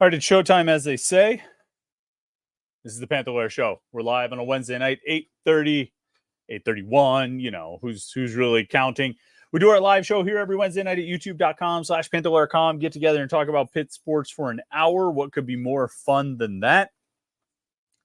All right, it's showtime, as they say. This is the Panther-Lair Show. We're live on a Wednesday night, 8:30, 8:31. You know, who's really counting. We do our live show here every Wednesday night at youtube.com/Panther-Lair.com. Get together and talk about Pitt sports for an hour. What could be more fun than that?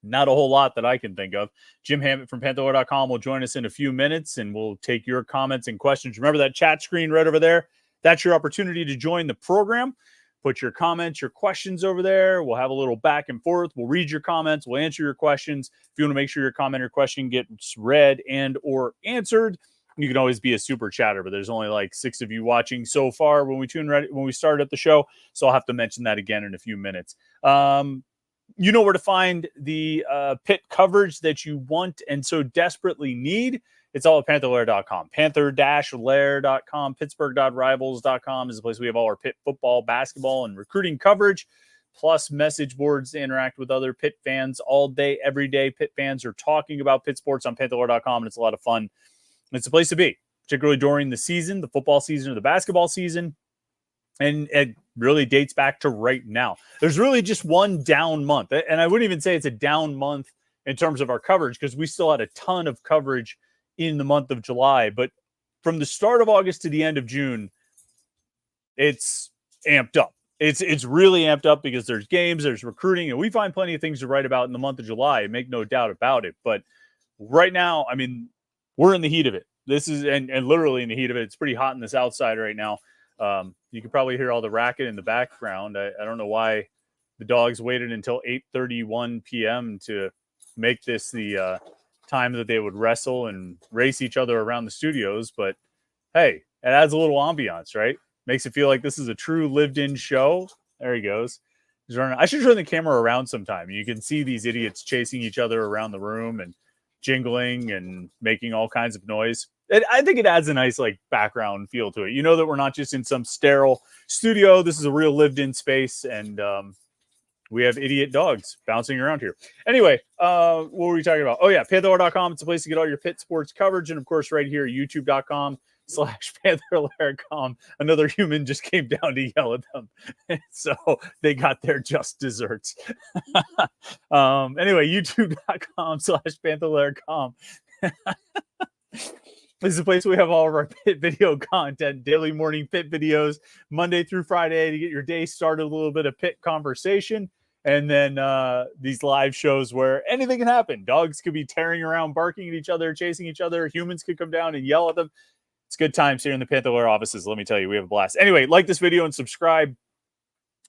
Not a whole lot that I can think of. Jim Hammett from Panther-Lair.com will join us in a few minutes, and we'll take your comments and questions. Remember that chat screen right over there? That's your opportunity to join the program. Put your comments, your questions over there. We'll have a little back and forth. We'll read your comments. We'll answer your questions. If you want to make sure your comment or question gets read and or answered, you can always be a super chatter, but there's only like 6 of you watching so far when we started up the show. So I'll have to mention that again in a few minutes. You know where to find the Pitt coverage that you want and so desperately need. It's all at Panther-Lair.com. Panther-Lair.com. Pittsburgh.rivals.com is the place we have all our Pitt football, basketball, and recruiting coverage, plus message boards to interact with other Pitt fans all day, every day. Pitt fans are talking about Pitt sports on Panther-Lair.com, and it's a lot of fun. It's a place to be, particularly during the season, the football season or the basketball season. And it really dates back to right now. There's really just one down month. And I wouldn't even say it's a down month in terms of our coverage, because we still had a ton of coverage in the month of July. But from the start of August to the end of June, it's amped up. It's really amped up because there's games, there's recruiting, and we find plenty of things to write about in the month of July. Make no doubt about it. But right now, I mean, we're in the heat of it. This is, and literally in the heat of it. It's pretty hot in the south side right now. You can probably hear all the racket in the background. I don't know why the dogs waited until 8:31 p.m. to make this the time that they would wrestle and race each other around the studios. But hey, it adds a little ambiance, right? Makes it feel like this is a true lived-in show. There he goes. He's running. I should turn the camera around sometime. You can see these idiots chasing each other around the room and jingling and making all kinds of noise. I think it adds a nice like background feel to it. You know that we're not just in some sterile studio. This is a real lived-in space, and we have idiot dogs bouncing around here. Anyway, what were we talking about? Oh yeah, Panther-Lair.com. It's a place to get all your Pitt sports coverage, and of course, right here, YouTube.com/Panther-Lair.com. Another human just came down to yell at them, so they got their just desserts. Anyway, YouTube.com/Panther-Lair.com. This is a place we have all of our Pitt video content, daily morning Pitt videos, Monday through Friday, to get your day started, a little bit of Pitt conversation, and then these live shows where anything can happen. Dogs could be tearing around, barking at each other, chasing each other. Humans could come down and yell at them. It's good times here in the Panther-Lair offices. Let me tell you, we have a blast. Anyway, like this video and subscribe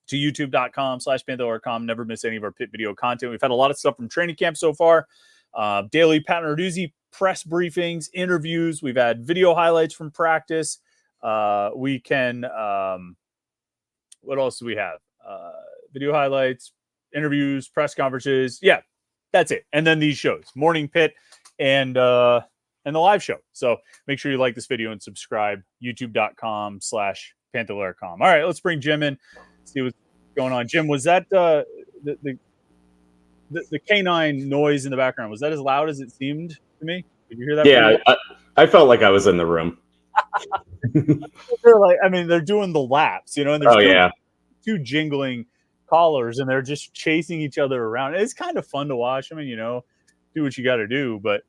to youtube.com/Panther-Lair.com. Never miss any of our Pitt video content. We've had a lot of stuff from training camp so far. Daily Pat Narduzzi press briefings, interviews. We've had video highlights from practice. We can, what else do we have? Video highlights, interviews, press conferences. Yeah, that's it. And then these shows, Morning Pitt and the live show. So make sure you like this video and subscribe, youtube.com/Panther-Lair.com. All right, let's bring Jim in, see what's going on. Jim, was that the canine noise in the background? Was that as loud as it seemed to me? Did you hear that? Yeah, I felt like I was in the room. They're like, I mean, they're doing the laps, you know, and there's two jingling collars, and they're just chasing each other around. It's kind of fun to watch. I mean, you know, do what you got to do, but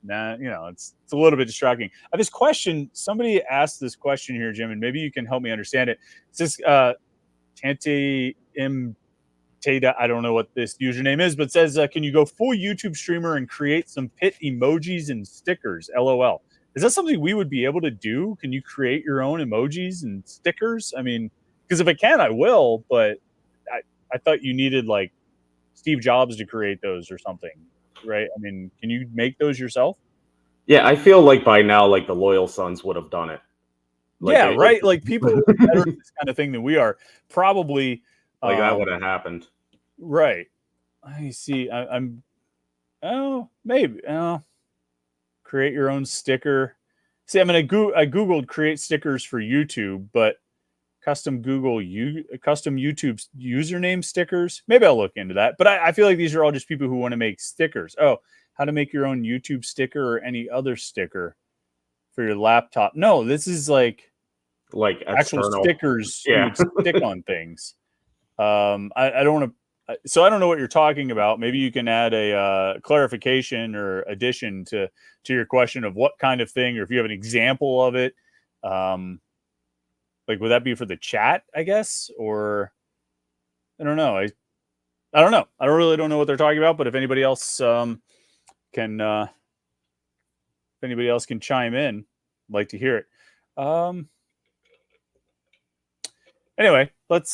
nah, you know, it's a little bit distracting. This question, somebody asked this question here, Jim, and maybe you can help me understand it. It says, Tante M. Tada, I don't know what this username is, but it says, can you go full YouTube streamer and create some Pitt emojis and stickers? LOL. Is that something we would be able to do? Can you create your own emojis and stickers? I mean, because if I can, I will, but I thought you needed like Steve Jobs to create those or something, right? I mean, can you make those yourself? Yeah, I feel like by now, like the loyal sons would have done it. Like, yeah, right. Like people who are better at this kind of thing than we are probably. Like that would have happened. Right. I see. I'm. Oh, maybe. Oh, create your own sticker. See, I mean, I Googled create stickers for YouTube, but custom YouTube username stickers. Maybe I'll look into that. But I feel like these are all just people who want to make stickers. Oh, how to make your own YouTube sticker or any other sticker for your laptop. No, this is like actual stickers you would stick on things. I don't want to. So I don't know what you're talking about. Maybe you can add a clarification or addition to your question of what kind of thing, or if you have an example of it. Like, would that be for the chat, I guess, or I don't know. I don't know. I really don't know what they're talking about. But if anybody else can chime in, I'd like to hear it. Anyway, let's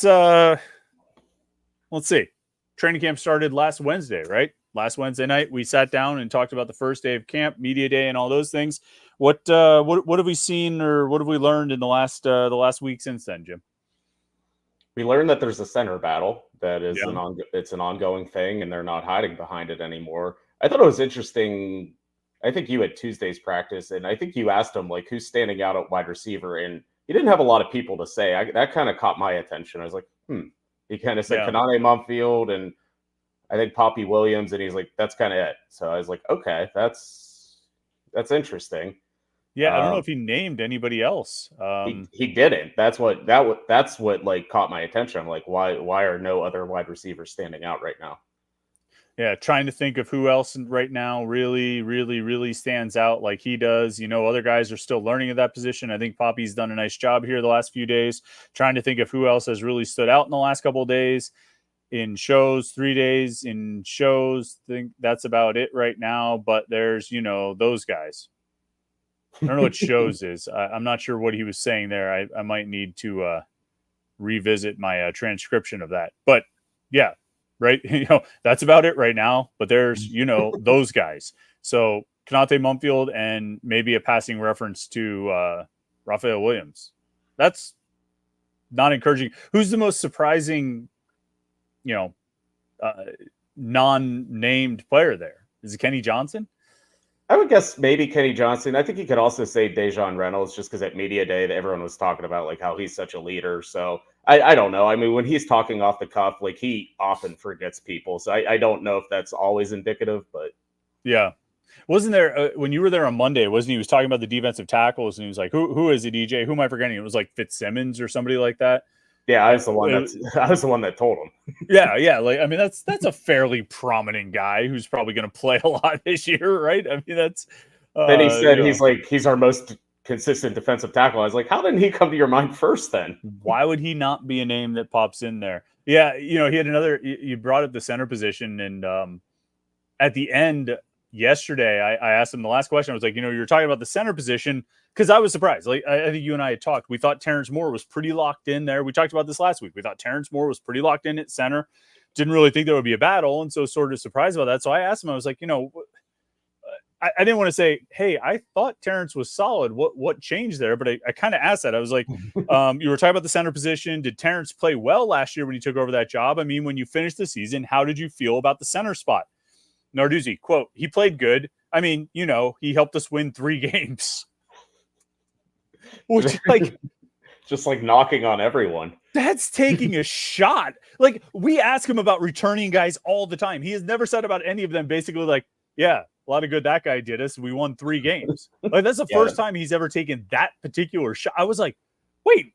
see. Training camp started last Wednesday, right? Last Wednesday night, we sat down and talked about the first day of camp, media day, and all those things. What have we seen, or what have we learned in the last week since then, Jim? We learned that there's a center battle that is it's an ongoing thing, and they're not hiding behind it anymore. I thought it was interesting. I think you had Tuesday's practice, and I think you asked him like who's standing out at wide receiver, and he didn't have a lot of people to say. That kind of caught my attention. I was like, He kind of said Kanane HomeField and I think Poppy Williams, and he's like, that's kind of it. So I was like, okay, that's interesting. Yeah, I don't know if he named anybody else. He didn't. That's what like caught my attention. I'm like, why are no other wide receivers standing out right now? Yeah, trying to think of who else right now really, really, really stands out like he does. You know, other guys are still learning at that position. I think Poppy's done a nice job here the last few days, trying to think of who else has really stood out in the last couple of days in shows, 3 days in shows. I think that's about it right now. But there's, those guys. I don't know what shows is. I'm not sure what he was saying there. I might need to revisit my transcription of that. But yeah. Right. That's about it right now. But there's, those guys. So Kanate HomeField and maybe a passing reference to Raphael Williams. That's not encouraging. Who's the most surprising, non-named player there? Is it Kenny Johnson? I would guess maybe Kenny Johnson. I think you could also say Dejon Reynolds, just because at media day everyone was talking about like how he's such a leader. So I don't know. I mean, when he's talking off the cuff, like he often forgets people. So I don't know if that's always indicative, but yeah. Wasn't there when you were there on Monday? Wasn't he was talking about the defensive tackles and he was like, "Who is it, EJ? Who am I forgetting?" It was like Fitzsimmons or somebody like that. Yeah, I was the one that told him. Yeah. Like, I mean, that's a fairly prominent guy who's probably going to play a lot this year, right? I mean, that's. Then he said he's our most consistent defensive tackle. I was like, how didn't he come to your mind first then? Why would he not be a name that pops in there? Yeah, he had another. You brought up the center position, and at the end yesterday, I asked him the last question. I was like, you were talking about the center position. Because I was surprised. Like I think you and I had talked. We thought Terrence Moore was pretty locked in there. We talked about this last week. We thought Terrence Moore was pretty locked in at center. Didn't really think there would be a battle, and so sort of surprised about that. So I asked him. I was like, I didn't want to say, hey, I thought Terrence was solid. What changed there? But I kind of asked that. I was like, you were talking about the center position. Did Terrence play well last year when he took over that job? I mean, when you finished the season, how did you feel about the center spot? Narduzzi, quote, he played good. I mean, he helped us win 3 games. Which, like, just like knocking on everyone. That's taking a shot. Like, we ask him about returning guys all the time. He has never said about any of them basically like, yeah, a lot of good that guy did us. We won 3 games. Like, that's the first time he's ever taken that particular shot. I was like, wait,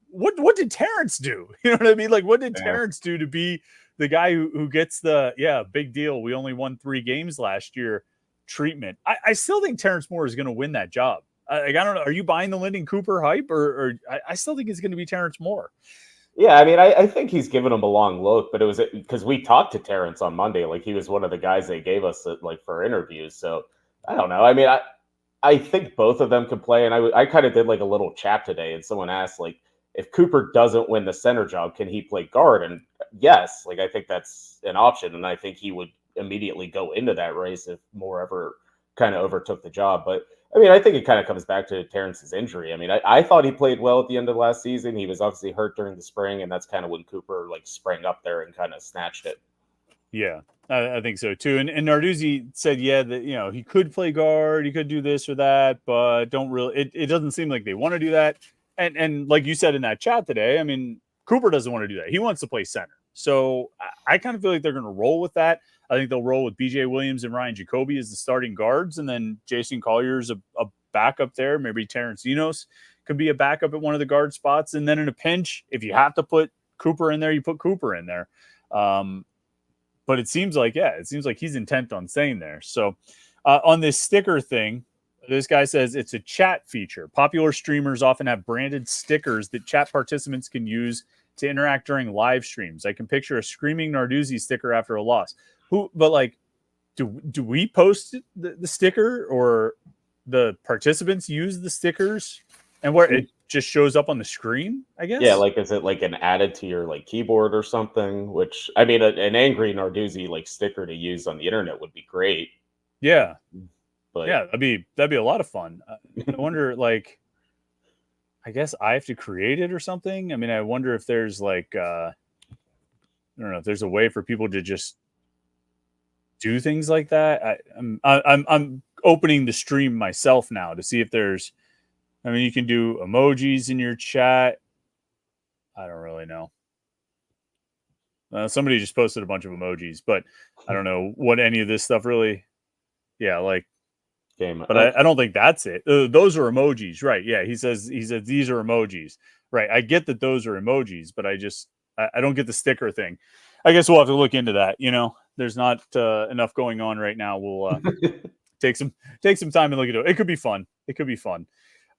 what did Terrence do? You know what I mean? Like, what did Terrence do to be the guy who gets the, big deal, we only won 3 games last year treatment? I still think Terrence Moore is going to win that job. I don't know. Are you buying the Lyndon Cooper hype, or I still think it's going to be Terrence Moore? Yeah, I mean, I think he's given him a long look, but it was because we talked to Terrence on Monday. Like, he was one of the guys they gave us for interviews. So I don't know. I mean, I think both of them could play, and I kind of did like a little chat today, and someone asked like, if Cooper doesn't win the center job, can he play guard? And yes, like I think that's an option, and I think he would immediately go into that race if Moore ever kind of overtook the job, but. I mean, I think it kind of comes back to Terrence's injury. I mean, I thought he played well at the end of last season. He was obviously hurt during the spring, and that's kind of when Cooper sprang up there and kind of snatched it. Yeah, I think so too. And Narduzzi said, that he could play guard, he could do this or that, but don't really. It doesn't seem like they want to do that. And like you said in that chat today, I mean, Cooper doesn't want to do that. He wants to play center. So I kind of feel like they're going to roll with that. I think they'll roll with BJ Williams and Ryan Jacoby as the starting guards, and then Jason Collier's a backup there. Maybe Terrence Enos could be a backup at one of the guard spots. And then in a pinch, if you have to put Cooper in there, you put Cooper in there. But it seems like he's intent on staying there. So on this sticker thing, this guy says it's a chat feature. Popular streamers often have branded stickers that chat participants can use to interact during live streams. I can picture a screaming Narduzzi sticker after a loss. But like, do we post the sticker, or the participants use the stickers, and where it just shows up on the screen, I guess? Yeah, like, is it like an added to your like keyboard or something? Which, I mean, an angry Narduzzi like sticker to use on the internet would be great. Yeah. But yeah, that'd be a lot of fun. I wonder, like, I guess I have to create it or something. I mean, I wonder if there's like, I don't know, if there's a way for people to just do things like that. I'm opening the stream myself now to see if there's. I mean, you can do emojis in your chat. I don't really know. Somebody just posted a bunch of emojis, but I don't know what any of this stuff really. Yeah, like. But I don't think that's it. Those are emojis, right? Yeah, he says these are emojis, right? I get that those are emojis, but I don't get the sticker thing. I guess we'll have to look into that. You know, there's not enough going on right now. We'll take some time and look into it. It could be fun.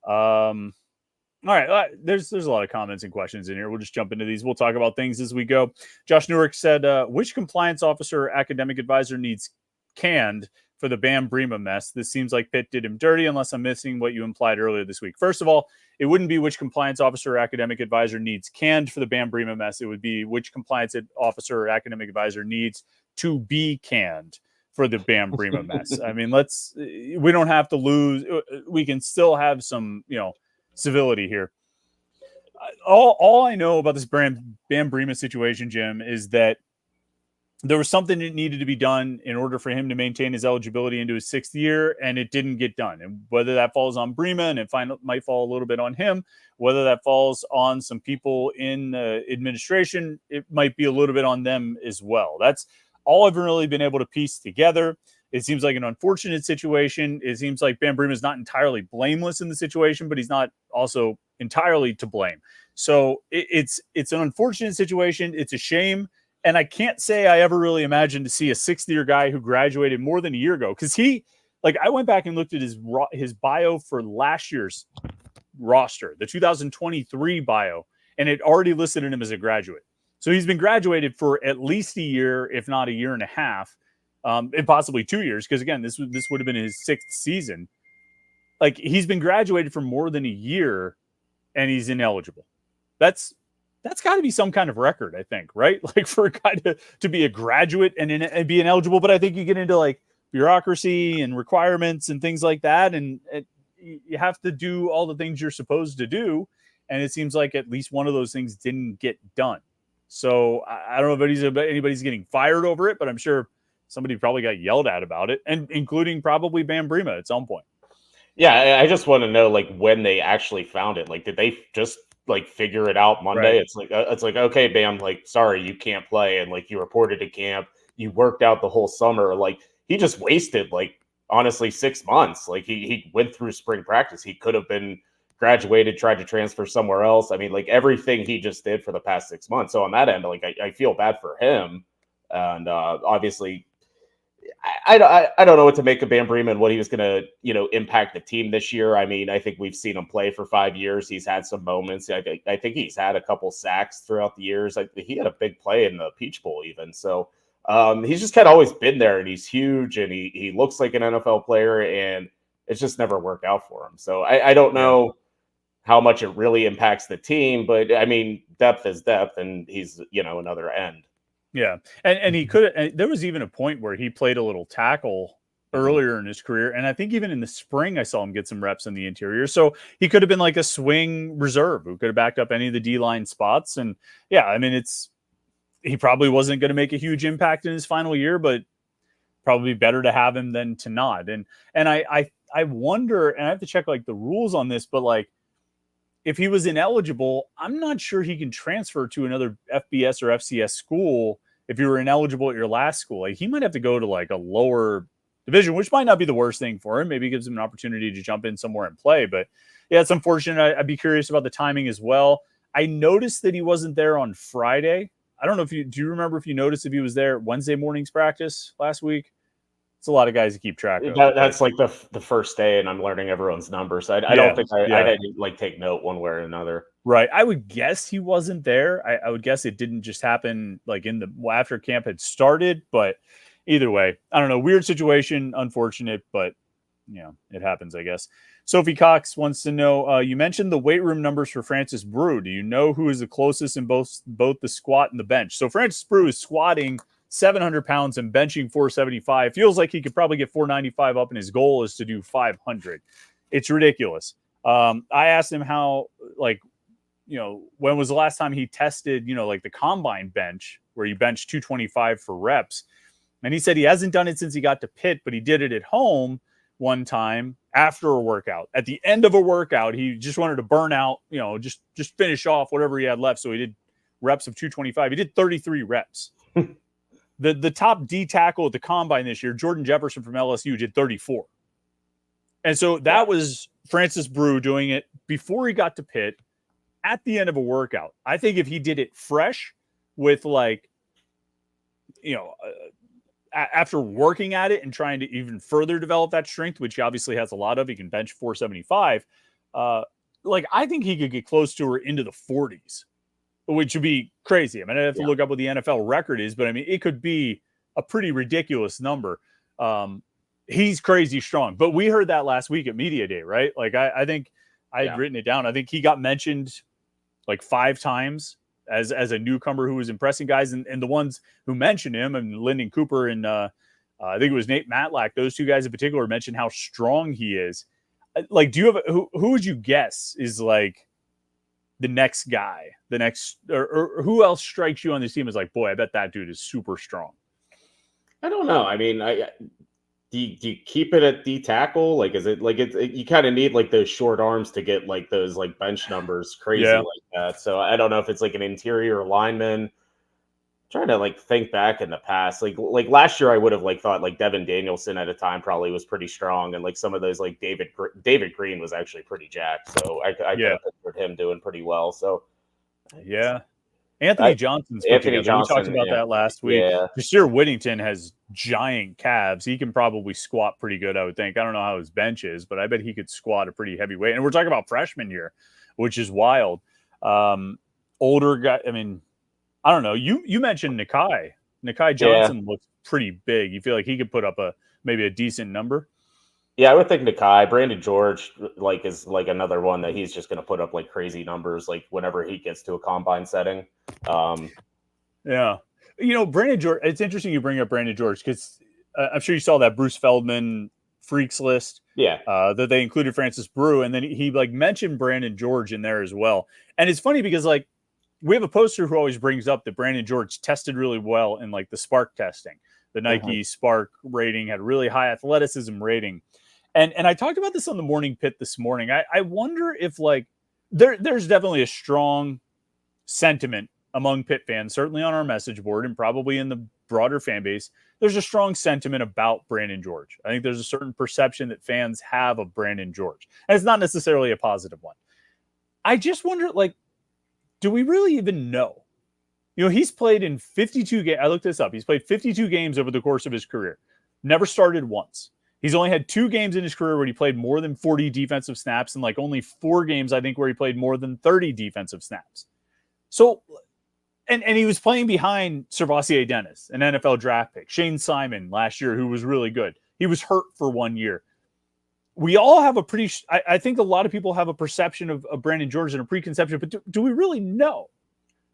All right, there's a lot of comments and questions in here. We'll just jump into these. We'll talk about things as we go. Josh Newark said, which compliance officer or academic advisor needs canned for the Bam Brima mess? This seems like Pitt did him dirty, unless I'm missing what you implied earlier this week. First of all, it wouldn't be which compliance officer or academic advisor needs canned for the Bam Brima mess. It would be which compliance officer or academic advisor needs to be canned for the Bam Brima mess. I mean, we don't have to lose. We can still have some, civility here. All I know about this Bam Brima situation, Jim, is that there was something that needed to be done in order for him to maintain his eligibility into his 6th year, and it didn't get done. And whether that falls on Brima, and it might fall a little bit on him, whether that falls on some people in administration, it might be a little bit on them as well. That's all I've really been able to piece together. It seems like an unfortunate situation. It seems like Bam Brima is not entirely blameless in the situation, but he's not also entirely to blame. So it's an unfortunate situation. It's a shame. And I can't say I ever really imagined to see a 6th-year guy who graduated more than a year ago. Because I went back and looked at his bio for last year's roster, the 2023 bio, and it already listed him as a graduate. So he's been graduated for at least a year, if not a year and a half, and possibly 2 years. Because again, this would have been his 6th season. Like, he's been graduated for more than a year, and he's ineligible. That's got to be some kind of record, I think, right? Like, for a guy to be a graduate and be ineligible. But I think you get into like bureaucracy and requirements and things like that, and you have to do all the things you're supposed to do. And it seems like at least one of those things didn't get done. So I don't know if anybody's getting fired over it, but I'm sure somebody probably got yelled at about it, and including probably Bam Brima at some point. Yeah, I just want to know, like, when they actually found it. Like, did they just like figure it out Monday? Right. It's like, okay, Bam, like, sorry, you can't play, and like, you reported to camp, you worked out the whole summer. Like, he just wasted, like, honestly, 6 months. Like, he went through spring practice. He could have been graduated, tried to transfer somewhere else. I mean, like, everything he just did for the past 6 months. So on that end, like, I feel bad for him, and obviously, I don't know what to make of Bam Brima and what he was going to, impact the team this year. I mean, I think we've seen him play for 5 years. He's had some moments. I think he's had a couple sacks throughout the years. He had a big play in the Peach Bowl even. So he's just kind of always been there, and he's huge, and he looks like an NFL player, and it's just never worked out for him. So I don't know how much it really impacts the team, but I mean, depth is depth, and he's, another end. Yeah. And he could, there was even a point where he played a little tackle earlier in his career. And I think even in the spring, I saw him get some reps in the interior. So he could have been like a swing reserve who could have backed up any of the D-line spots. And yeah, I mean, he probably wasn't going to make a huge impact in his final year, but probably better to have him than to not. And I wonder, and I have to check like the rules on this, but like, if he was ineligible, I'm not sure he can transfer to another FBS or FCS school if you were ineligible at your last school. Like, he might have to go to like a lower division, which might not be the worst thing for him. Maybe it gives him an opportunity to jump in somewhere and play. But yeah, it's unfortunate. I'd be curious about the timing as well. I noticed that he wasn't there on Friday. I don't know if do you remember if you noticed if he was there Wednesday morning's practice last week? It's a lot of guys to keep track of. That's like the first day, and I'm learning everyone's numbers. I don't think I had to like take note one way or another. Right. I would guess he wasn't there. I would guess it didn't just happen like after camp had started, but either way, I don't know. Weird situation, unfortunate, but it happens, I guess. Sophie Cox wants to know, you mentioned the weight room numbers for Francis Brew. Do you know who is the closest in both the squat and the bench? So Francis Brew is squatting 700 pounds and benching 475. Feels like he could probably get 495 up, and his goal is to do 500. It's ridiculous. I asked him how, when was the last time he tested, like the combine bench where you bench 225 for reps. And he said he hasn't done it since he got to Pitt, but he did it at home one time after a workout. At the end of a workout, he just wanted to burn out, just finish off whatever he had left. So he did reps of 225. He did 33 reps. The top D tackle at the combine this year, Jordan Jefferson from LSU, did 34. And so that was Francis Brew doing it before he got to Pitt at the end of a workout. I think if he did it fresh with after working at it and trying to even further develop that strength, which he obviously has a lot of, he can bench 475. I think he could get close to her into the 40s, which would be crazy. I mean, I have to look up what the NFL record is, but I mean, it could be a pretty ridiculous number. He's crazy strong, but we heard that last week at Media Day, right? Like, I think I had written it down. I think he got mentioned like 5 times as a newcomer who was impressing guys, and the ones who mentioned him, and Lyndon Cooper and I think it was Nate Matlack, those 2 guys in particular mentioned how strong he is. Like, do you have who would you guess is like the next guy, or who else strikes you on this team as like, boy, I bet that dude is super strong? I don't know. I mean, do you keep it at D tackle? Like, is it like you kind of need like those short arms to get like those like bench numbers crazy like that. So I don't know if it's like an interior lineman. I'm trying to like think back in the past, like last year I would have like thought like Devin Danielson at a time probably was pretty strong, and like some of those like David Green was actually pretty jacked. So I could have pictured him doing pretty well. So Anthony Johnson's put together. Johnson, we talked about that last week. Jasir Whittington has giant calves. He can probably squat pretty good, I would think. I don't know how his bench is, but I bet he could squat a pretty heavy weight. And we're talking about freshman year, which is wild. Older guy. I mean, I don't know. You mentioned Nakai. Nakai Johnson looks pretty big. You feel like he could put up maybe a decent number? Yeah, I would think Nakai. Brandon George is like another one that he's just going to put up like crazy numbers like whenever he gets to a combine setting. Brandon George. It's interesting you bring up Brandon George because I'm sure you saw that Bruce Feldman freaks list. That they included Francis Brew, and then he like mentioned Brandon George in there as well. And it's funny because like we have a poster who always brings up that Brandon George tested really well in like the Spark testing. The Nike Spark rating had really high athleticism rating. And I talked about this on the Morning Pit this morning. I wonder if like there's definitely a strong sentiment among Pitt fans, certainly on our message board and probably in the broader fan base. There's a strong sentiment about Brandon George. I think there's a certain perception that fans have of Brandon George, and it's not necessarily a positive one. I just wonder, like, do we really even know? He's played in 52 games. I looked this up. He's played 52 games over the course of his career. Never started once. He's only had 2 games in his career where he played more than 40 defensive snaps, and like only 4 games, I think, where he played more than 30 defensive snaps. So, and he was playing behind Servassier Dennis, an NFL draft pick, Shane Simon last year, who was really good. He was hurt for 1 year. We all have I think a lot of people have a perception of Brandon George and a preconception, but do we really know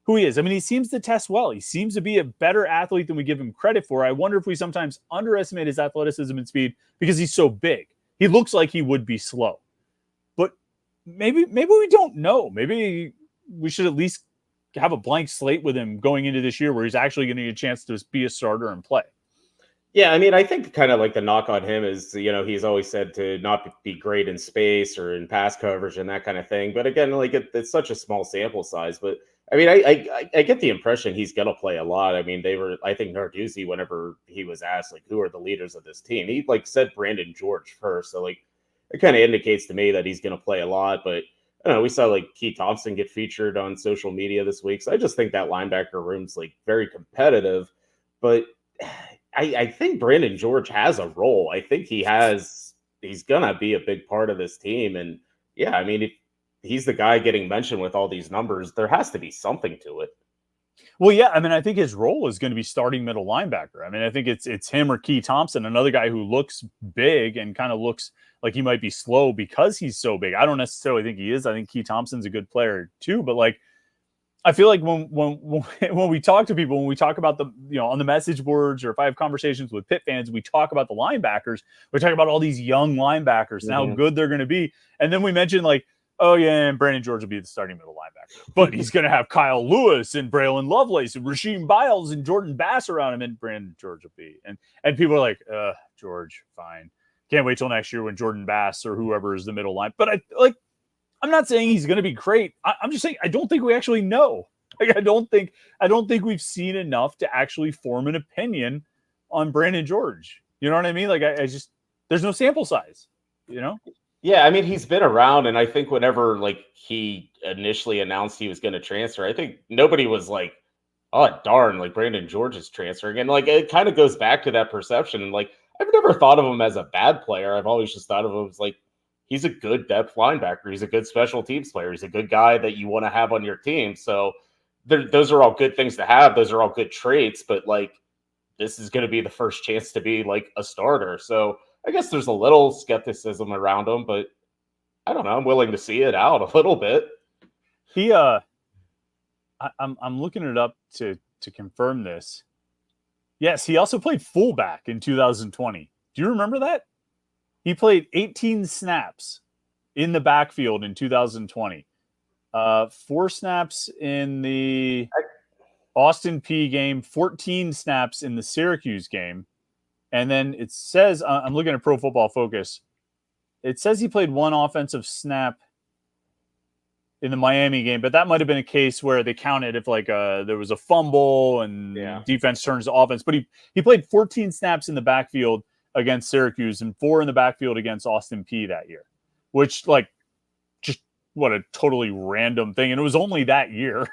who he is? I mean, he seems to test well. He seems to be a better athlete than we give him credit for. I wonder if we sometimes underestimate his athleticism and speed because he's so big. He looks like he would be slow. But maybe we don't know. Maybe we should at least have a blank slate with him going into this year where he's actually going to get a chance to be a starter and play. Yeah, I mean, I think kind of like the knock on him is, he's always said to not be great in space or in pass coverage and that kind of thing. But again, like it's such a small sample size. But I mean, I get the impression he's going to play a lot. I mean, I think Narduzzi, whenever he was asked, like, who are the leaders of this team, he like said Brandon George first. So like, it kind of indicates to me that he's going to play a lot. But I don't know, we saw like Key Thompson get featured on social media this week. So I just think that linebacker room's like very competitive. But I think Brandon George has a role. I think he's gonna be a big part of this team. And yeah, I mean, if he's the guy getting mentioned with all these numbers, there has to be something to it. Well, yeah, I mean, I think his role is going to be starting middle linebacker. I mean, I think it's him or Key Thompson, another guy who looks big and kind of looks like he might be slow because he's so big. I don't necessarily think he is. I think Key Thompson's a good player too, but like I feel like when we talk to people, when we talk about the, on the message boards, or if I have conversations with Pitt fans, we talk about the linebackers. We talk about all these young linebackers and how good they're going to be, and then we mention like, oh yeah, and Brandon George will be the starting middle linebacker, but he's going to have Kyle Lewis and Braylon Lovelace and Rasheem Biles and Jordan Bass around him, and Brandon George will be, and people are like, George, fine, can't wait till next year when Jordan Bass or whoever is the middle line. But I'm not saying he's going to be great. I'm just saying I don't think we actually know. Like, I don't think we've seen enough to actually form an opinion on Brandon George. You know what I mean? Like I just, there's no sample size. Yeah, I mean, he's been around, and I think whenever like he initially announced he was going to transfer, I think nobody was like, "Oh darn!" Like Brandon George is transferring, and like it kind of goes back to that perception. And like I've never thought of him as a bad player. I've always just thought of him as like, he's a good depth linebacker. He's a good special teams player. He's a good guy that you want to have on your team. So those are all good things to have. Those are all good traits. But like, this is going to be the first chance to be like a starter. So I guess there's a little skepticism around him, but I don't know. I'm willing to see it out a little bit. I'm looking it up to confirm this. Yes, he also played fullback in 2020. Do you remember that? He played 18 snaps in the backfield in 2020. 4 snaps in the Austin Peay game, 14 snaps in the Syracuse game. And then it says, I'm looking at Pro Football Focus, it says he played 1 offensive snap in the Miami game, but that might have been a case where they counted if like there was a fumble and defense turns to offense. But he played 14 snaps in the backfield against Syracuse and 4 in the backfield against Austin Peay that year, which like just what a totally random thing. And it was only that year.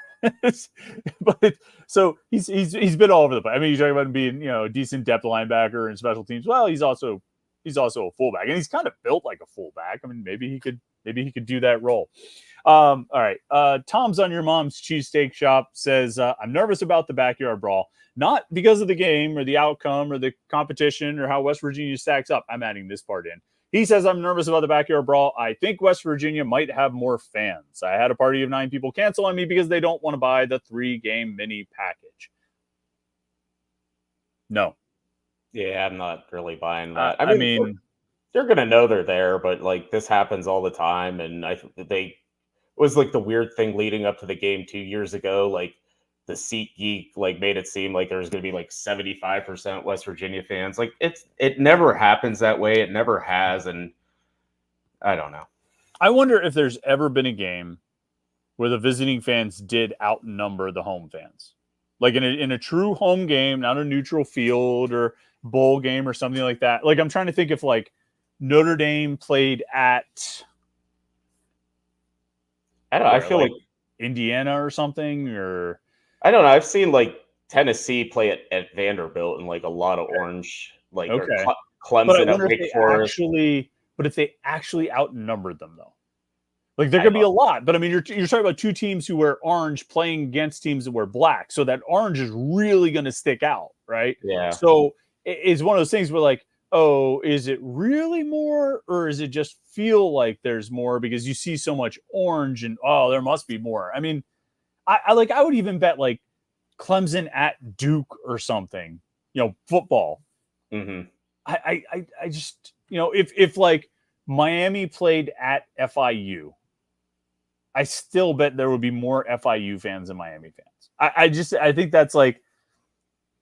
But so he's been all over the place. I mean, you're talking about him being, a decent depth linebacker and special teams. Well, he's also a fullback, and he's kind of built like a fullback. I mean, maybe he could do that role. All right. Tom's on your mom's cheesesteak shop says, I'm nervous about the backyard brawl. Not because of the game or the outcome or the competition or how West Virginia stacks up. I'm adding this part in. He says, I'm nervous about the backyard brawl. I think West Virginia might have more fans. I had a party of 9 people cancel on me because they don't want to buy the 3-game mini package. No. Yeah, I'm not really buying that. I mean, they're going to know they're there, but like this happens all the time. And it was like the weird thing leading up to the game 2 years ago. Like, the SeatGeek like made it seem like there was going to be like 75% West Virginia fans. Like it never happens that way. It never has. And I don't know. I wonder if there's ever been a game where the visiting fans did outnumber the home fans, like in a true home game, not a neutral field or bowl game or something like that. Like I'm trying to think if like Notre Dame played at, I don't know. I feel like Indiana or something, or I don't know. I've seen like Tennessee play at Vanderbilt and like a lot of orange, like Clemson at Wake Forest. But if they actually outnumbered them, though, like there could be a lot. But I mean, you're talking about 2 teams who wear orange playing against teams that wear black, so that orange is really going to stick out, right? Yeah. So it's one of those things where like, oh, is it really more, or is it just feel like there's more because you see so much orange and there must be more? I mean. I would even bet like Clemson at Duke or something, football. Mm-hmm. I just, if like Miami played at FIU, I still bet there would be more FIU fans than Miami fans. I think that's like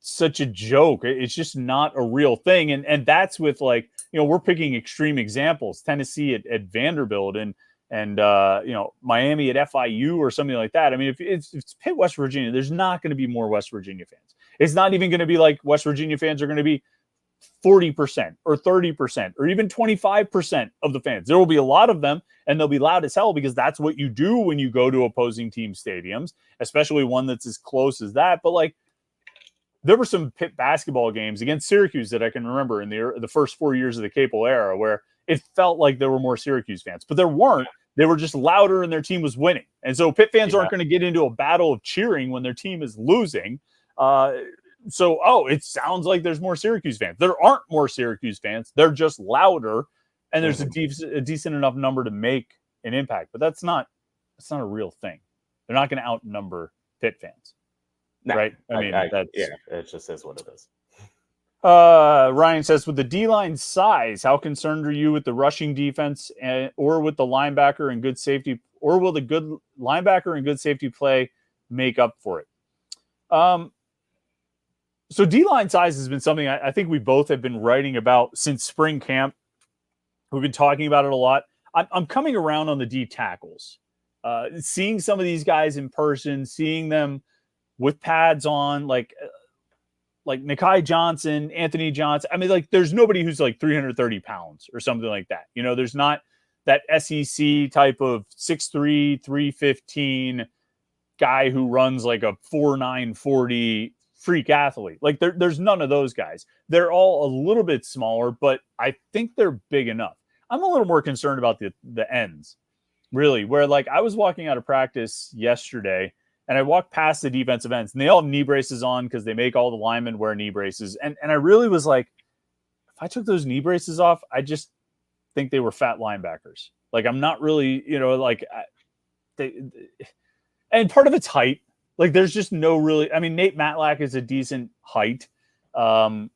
such a joke. It's just not a real thing. And that's with like, we're picking extreme examples, Tennessee at Vanderbilt and Miami at FIU or something like that. I mean, if it's Pitt, West Virginia, there's not going to be more West Virginia fans. It's not even going to be like West Virginia fans are going to be 40% or 30% or even 25% of the fans. There will be a lot of them, and they'll be loud as hell because that's what you do when you go to opposing team stadiums, especially one that's as close as that. But like, there were some Pitt basketball games against Syracuse that I can remember in the first 4 years of the Capel era where it felt like there were more Syracuse fans, but there weren't. They were just louder and their team was winning. And so Pitt fans aren't going to get into a battle of cheering when their team is losing. It sounds like there's more Syracuse fans. There aren't more Syracuse fans. They're just louder, and there's a decent enough number to make an impact. But that's not a real thing. They're not going to outnumber Pitt fans. No, right? I mean, it just is what it is. Ryan says, with the D-line size, how concerned are you with the rushing defense or with the linebacker and good safety, or will the good linebacker and good safety play make up for it? So D-line size has been something I think we both have been writing about since spring camp. We've been talking about it a lot. I'm coming around on the D tackles. Seeing some of these guys in person, seeing them with pads on, like Nakai Johnson, Anthony Johnson. I mean, like, there's nobody who's like 330 pounds or something like that. You know, there's not that SEC type of 6'3", 315 guy who runs like a 4'9", 40 freak athlete. Like, there's none of those guys. They're all a little bit smaller, but I think they're big enough. I'm a little more concerned about the ends, really, where like I was walking out of practice yesterday and I walked past the defensive ends and they all have knee braces on because they make all the linemen wear knee braces. And I really was like, if I took those knee braces off, I just think they were fat linebackers. Like, I'm not really, and part of it's height. Like, there's just no really, I mean, Nate Matlack is a decent height. And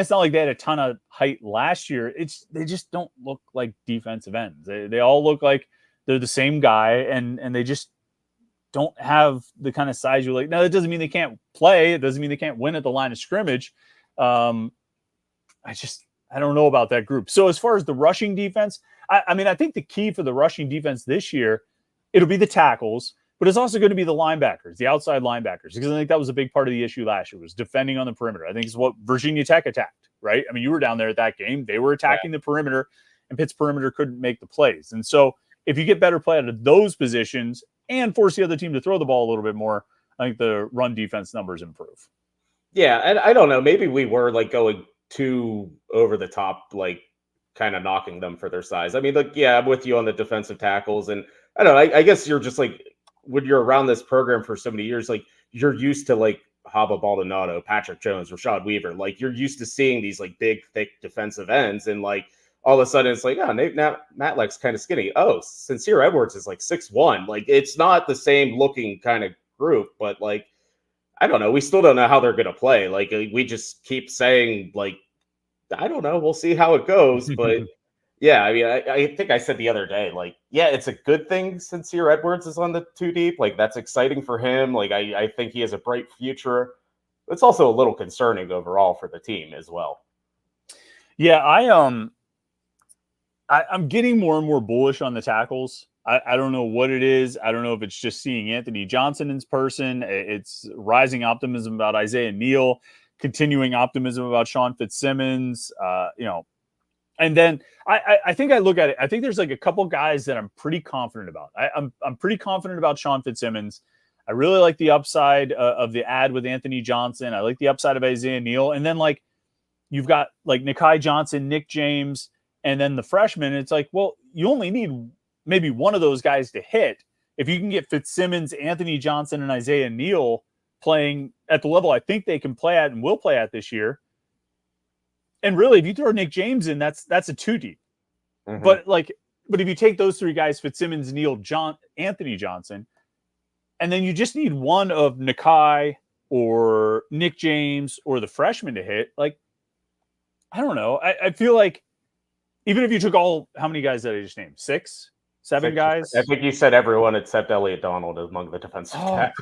it's not like they had a ton of height last year. They just don't look like defensive ends. They all look like they're the same guy, and they just don't have the kind of size you like. Now, that doesn't mean they can't play. It doesn't mean they can't win at the line of scrimmage. I don't know about that group. So as far as the rushing defense, I think the key for the rushing defense this year, it'll be the tackles, but it's also going to be the linebackers, the outside linebackers, because I think that was a big part of the issue last year, was defending on the perimeter. I think it's what Virginia Tech attacked, right? I mean, you were down there at that game. They were attacking the perimeter, and Pitt's perimeter couldn't make the plays. And so if you get better play out of those positions and force the other team to throw the ball a little bit more, I think the run defense numbers improve. Yeah, and I don't know. Maybe we were like going too over the top, like kind of knocking them for their size. I mean, like, yeah, I'm with you on the defensive tackles. And I don't know, I guess you're just like, when you're around this program for so many years, like, you're used to like Haba Baldonado, Patrick Jones, Rashad Weaver. Like, you're used to seeing these like big, thick defensive ends. And like, all of a sudden it's like, oh, Matlack's kind of skinny. Oh, Sincere Edwards is like 6'1". Like, it's not the same looking kind of group, but like, I don't know. We still don't know how they're going to play. Like, we just keep saying, like, I don't know. We'll see how it goes. But yeah, I mean, I think I said the other day, like, yeah, it's a good thing Sincere Edwards is on the 2 deep. Like, that's exciting for him. Like, I think he has a bright future. It's also a little concerning overall for the team as well. Yeah, I'm getting more and more bullish on the tackles. I don't know what it is. I don't know if it's just seeing Anthony Johnson in person. It's rising optimism about Isaiah Neal, continuing optimism about Sean Fitzsimmons, And then I think I look at it. I think there's like a couple guys that I'm pretty confident about. I'm pretty confident about Sean Fitzsimmons. I really like the upside of the ad with Anthony Johnson. I like the upside of Isaiah Neal. And then like you've got like Nakai Johnson, Nick James, and then the freshman. It's like, well, you only need maybe one of those guys to hit. If you can get Fitzsimmons, Anthony Johnson, and Isaiah Neal playing at the level I think they can play at and will play at this year. And really, if you throw Nick James in, that's a 2 deep. Mm-hmm. But if you take those 3 guys, Fitzsimmons, Neal, Anthony Johnson, and then you just need one of Nakai or Nick James or the freshman to hit, like, I don't know. I feel like even if you took how many guys did I just name? 6, 7 guys? I think you said everyone except Elliot Donald among the defensive tackles.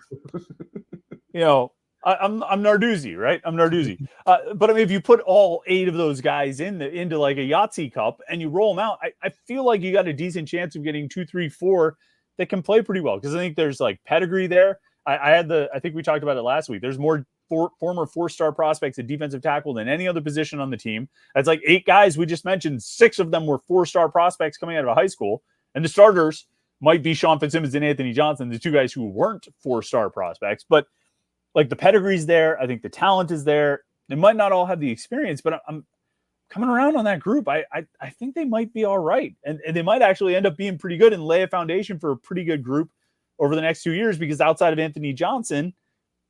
I'm Narduzzi, right? I'm Narduzzi. But I mean, if you put all 8 of those guys into like a Yahtzee cup and you roll them out, I feel like you got a decent chance of getting 2, 3, 4 that can play pretty well. Because I think there's like pedigree there. I think we talked about it last week. There's more former 4-star prospects at defensive tackle than any other position on the team. That's like 8 guys we just mentioned. 6 of them were 4-star prospects coming out of a high school. And the starters might be Sean Fitzsimmons and Anthony Johnson, the 2 guys who weren't 4-star prospects. But like the pedigree's there. I think the talent is there. They might not all have the experience, but I'm coming around on that group. I think they might be all right. And they might actually end up being pretty good and lay a foundation for a pretty good group over the next 2 years, because outside of Anthony Johnson,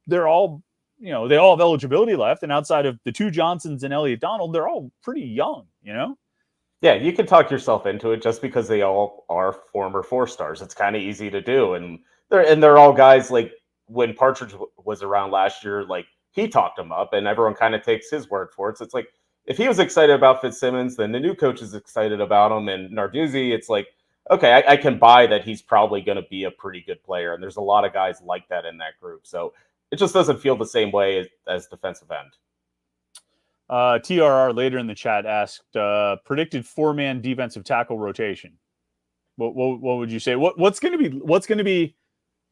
they're all, they all have eligibility left. And outside of the 2 Johnsons and Elliott Donald, they're all pretty young, Yeah, you can talk yourself into it just because they all are former 4-stars. It's kind of easy to do. And they're all guys, like when Partridge was around last year, like he talked them up and everyone kind of takes his word for it. So it's like, if he was excited about Fitzsimmons, then the new coach is excited about him. And Narduzzi, it's like, okay, I can buy that he's probably going to be a pretty good player. And there's a lot of guys like that in that group. So it just doesn't feel the same way as defensive end. TRR later in the chat asked, predicted 4-man defensive tackle rotation. What would you say? What's going to be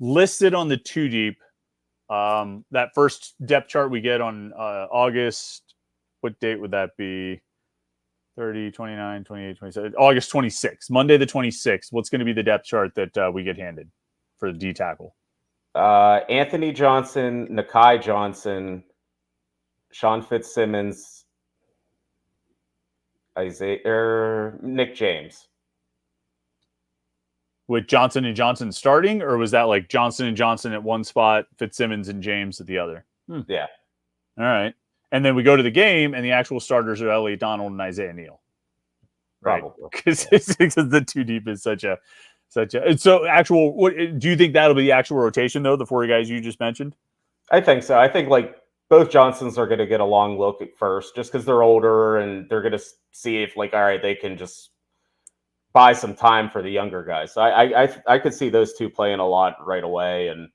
listed on the 2 deep? That first depth chart we get on August. What date would that be? 30, 29, 28, 27, August 26th, Monday the 26th. What's going to be the depth chart that we get handed for the D tackle? Anthony Johnson, Nakai Johnson, Sean Fitzsimmons, Nick James. With Johnson and Johnson starting, or was that like Johnson and Johnson at one spot, Fitzsimmons and James at the other? Yeah. All right. And then we go to the game, and the actual starters are Elliott Donald and Isaiah Neal. Right? Because the 2 deep is such a. So actual. What do you think that'll be the actual rotation though? The 4 guys you just mentioned. I think so. I think like both Johnsons are going to get a long look at first, just because they're older and they're going to see if like, all right, they can just buy some time for the younger guys. So I could see those 2 playing a lot right away. And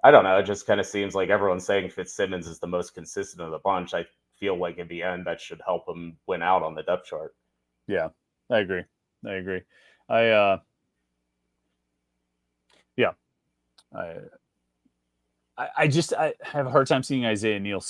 I don't know. It just kind of seems like everyone's saying Fitzsimmons is the most consistent of the bunch. I feel like in the end that should help him win out on the depth chart. Yeah, I agree. I have a hard time seeing Isaiah Neal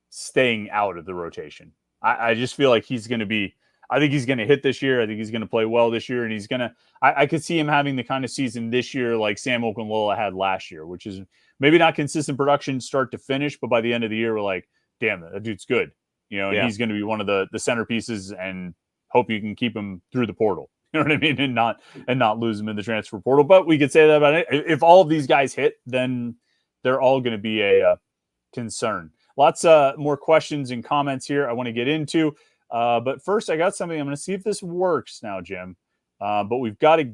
staying out of the rotation. I just feel like he's going to be. I think he's going to hit this year. I think he's going to play well this year, and he's going to. I could see him having the kind of season this year like Sam Okunlola had last year, which is maybe not consistent production start to finish, but by the end of the year, we're like, damn, that dude's good, and he's going to be one of the centerpieces, and hope you can keep him through the portal. You know what I mean, and not lose him in the transfer portal. But we could say that about it. If all of these guys hit, then they're all going to be a concern. Lots more questions and comments here I want to get into. But first, I got something. I'm going to see if this works now, Jim. But we've got a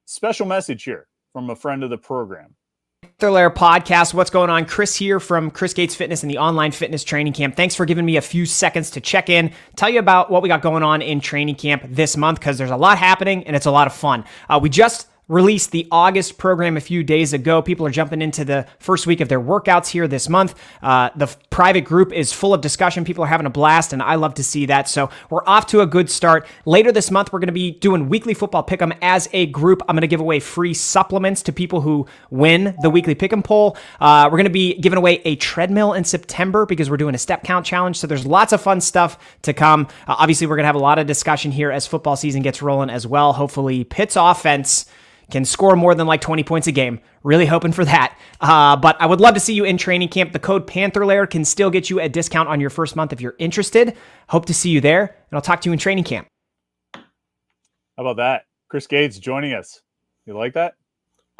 special message here from a friend of the program. Panther-Lair podcast. What's going on? Chris here from Chris Gates Fitness and the online fitness training camp. Thanks for giving me a few seconds to check in, tell you about what we got going on in training camp this month, because there's a lot happening and it's a lot of fun. We just released the August program a few days ago. People are jumping into the first week of their workouts here this month. The private group is full of discussion. People are having a blast, and I love to see that. So we're off to a good start. Later this month, we're going to be doing weekly football pick'em as a group. I'm going to give away free supplements to people who win the weekly pick'em poll. We're going to be giving away a treadmill in September because we're doing a step count challenge. So there's lots of fun stuff to come. Obviously, we're going to have a lot of discussion here as football season gets rolling as well. Hopefully, Pitt's offense can score more than like 20 points a game. Really hoping for that. But I would love to see you in training camp. The code Panther-Lair can still get you a discount on your first month if you're interested. Hope to see you there, and I'll talk to you in training camp. How about that? Chris Gates joining us. You like that?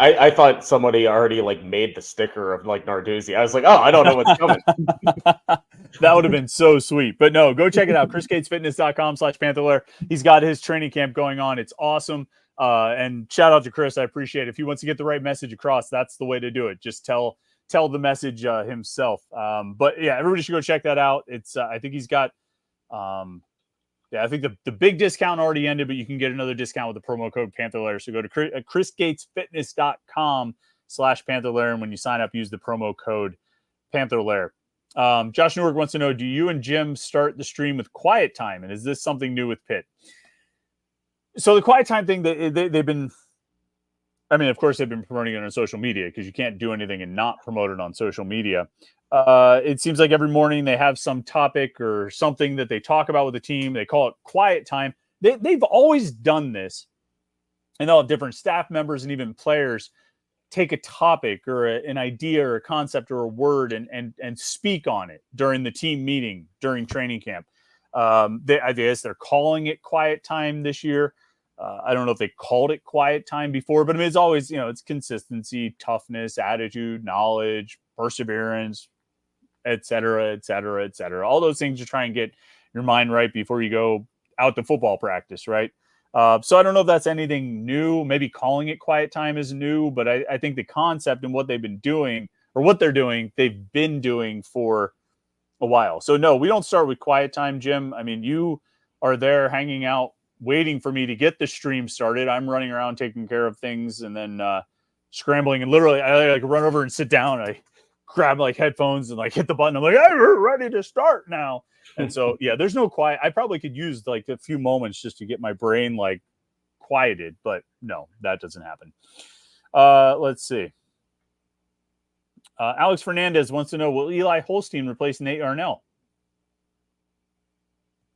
I thought somebody already like made the sticker of like Narduzzi. I was like, oh, I don't know what's coming. That would have been so sweet. But no, go check it out. ChrisGatesFitness.com/Panther-Lair. He's got his training camp going on. It's awesome. And shout out to Chris. I appreciate it. If he wants to get the right message across, that's the way to do it. Just tell the message himself. But yeah, everybody should go check that out. It's I think he's got I think the big discount already ended, but you can get another discount with the promo code Panther-Lair. So go to ChrisGatesFitness.com/Panther-Lair, and when you sign up, use the promo code Panther-Lair. Josh Newark wants to know, do you and Jim start the stream with quiet time? And is this something new with Pitt? So the quiet time thing, they've been I mean, of course, they've been promoting it on social media because you can't do anything and not promote it on social media. It seems like every morning they have some topic or something that they talk about with the team. They call it quiet time. They've always done this, and they'll have different staff members and even players take a topic or an idea or a concept or a word and speak on it during the team meeting during training camp. I guess they're calling it quiet time this year. I don't know if they called it quiet time before, but I mean, it's always, it's consistency, toughness, attitude, knowledge, perseverance, et cetera, et cetera, et cetera. All those things to try and get your mind right before you go out to football practice, right? So I don't know if that's anything new. Maybe calling it quiet time is new, but I think the concept and what they've been doing or what they're doing, they've been doing for a while. So no, we don't start with quiet time, Jim. I mean, you are there hanging out, waiting for me to get the stream started. I'm running around taking care of things and then scrambling, and literally I like run over and sit down. I grab like headphones and like hit the button. I'm like, hey, we're ready to start now. And so, yeah, there's no quiet. I probably could use like a few moments just to get my brain like quieted, but no, that doesn't happen. Let's see. Alex Fernandez wants to know, will Eli Holstein replace Nate Arnell?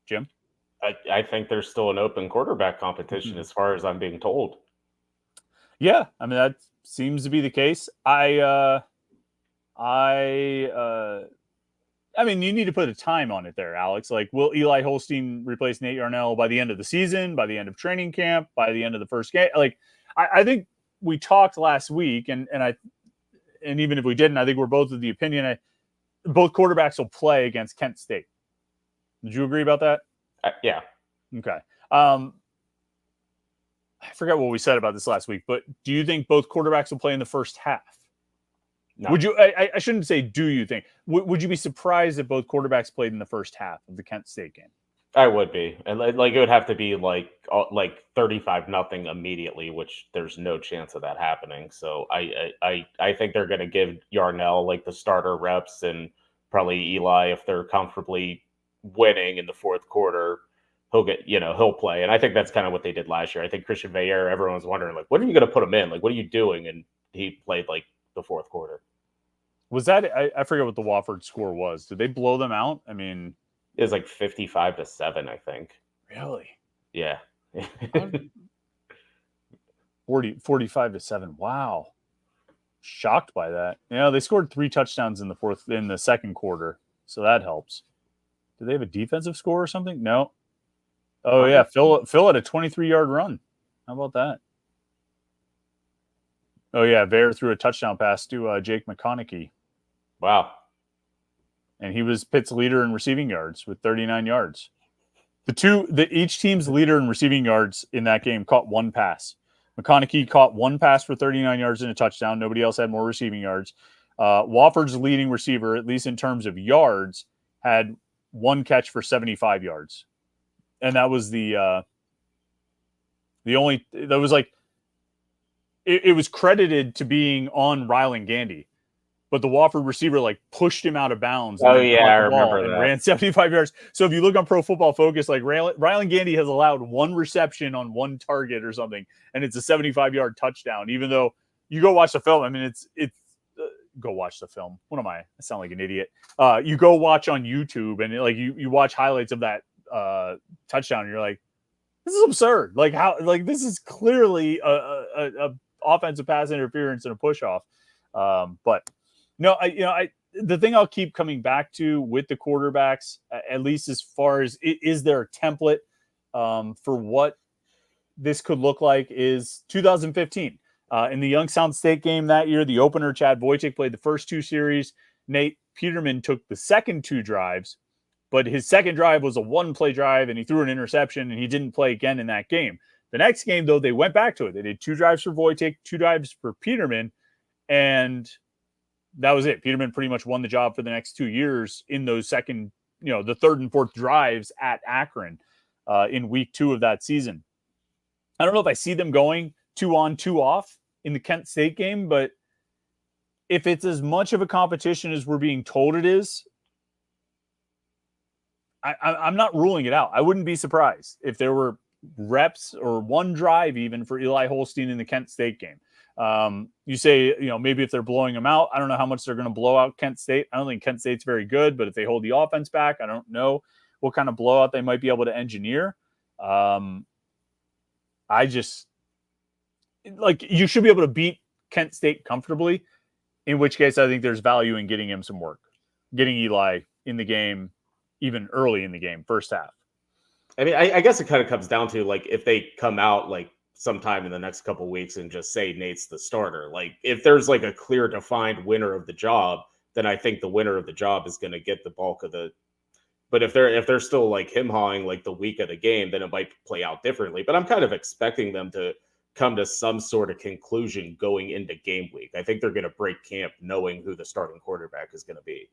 Jim? I think there's still an open quarterback competition as far as I'm being told. Yeah, I mean, that seems to be the case. I mean, you need to put a time on it there, Alex. Like, will Eli Holstein replace Nate Arnell by the end of the season, by the end of training camp, by the end of the first game? Like, I think we talked last week, and even if we didn't, I think we're both of the opinion both quarterbacks will play against Kent State. Did you agree about that? Yeah. Okay. I forgot what we said about this last week, but do you think both quarterbacks will play in the first half? No. Would you? I shouldn't say. Do you think? Would you be surprised if both quarterbacks played in the first half of the Kent State game? I would be, and like it would have to be like 35-0 immediately, which there's no chance of that happening. So I think they're going to give Yarnell like the starter reps, and probably Eli, if they're comfortably winning in the fourth quarter, he'll play. And I think that's kind of what they did last year. I think Christian Veilleux, everyone was wondering like, when are you going to put him in? Like, what are you doing? And he played like the fourth quarter. Was that I forget what the Wofford score was. Did they blow them out? I mean, it was like 55-7, I think. Really? Yeah. 45-7. Wow. Shocked by that. They scored 3 touchdowns in the second quarter, so that helps. Did they have a defensive score or something? No. Oh yeah, Phil had a 23-yard run. How about that? Oh yeah, Veilleux threw a touchdown pass to Jake McConaughey. Wow. And he was Pitt's leader in receiving yards with 39 yards. Each team's leader in receiving yards in that game caught one pass. McConaughey caught one pass for 39 yards and a touchdown. Nobody else had more receiving yards. Wofford's leading receiver, at least in terms of yards, had one catch for 75 yards. And that was it was credited to being on Rylan Gandy. But the Wofford receiver like pushed him out of bounds. Oh yeah, I remember that. And ran 75 yards. So if you look on Pro Football Focus, like Rylan Gandy has allowed one reception on one target or something, and it's a 75-yard touchdown. Even though you go watch the film, I mean, it's go watch the film. What am I? I sound like an idiot. You go watch on YouTube, and you watch highlights of that touchdown, and you're like, this is absurd. Like how? Like this is clearly a offensive pass interference and a push off. But. No, the thing I'll keep coming back to with the quarterbacks, at least as far as is there a template for what this could look like, is 2015. In the Youngstown State game that year, the opener, Chad Wojcik, played the first 2 series. Nate Peterman took the second 2 drives, but his second drive was a 1-play drive, and he threw an interception, and he didn't play again in that game. The next game, though, they went back to it. They did 2 drives for Wojcik, 2 drives for Peterman, and that was it. Peterman pretty much won the job for the next 2 years in those second, the third and fourth drives at Akron in week 2 of that season. I don't know if I see them going 2 on, 2 off in the Kent State game, but if it's as much of a competition as we're being told it is, I'm not ruling it out. I wouldn't be surprised if there were reps or 1 drive even for Eli Holstein in the Kent State game. You say, maybe if they're blowing them out, I don't know how much they're going to blow out Kent State. I don't think Kent State's very good, but if they hold the offense back, I don't know what kind of blowout they might be able to engineer. You should be able to beat Kent State comfortably, in which case I think there's value in getting him some work, getting Eli in the game, even early in the game, first half. I mean, I guess it kind of comes down to, like, if they come out, like, sometime in the next couple of weeks and just say Nate's the starter. Like, if there's, like, a clear defined winner of the job, then I think the winner of the job is going to get the bulk of the. But if they're still, like, him-hawing, like, the week of the game, then it might play out differently. But I'm kind of expecting them to come to some sort of conclusion going into game week. I think they're going to break camp knowing who the starting quarterback is going to be.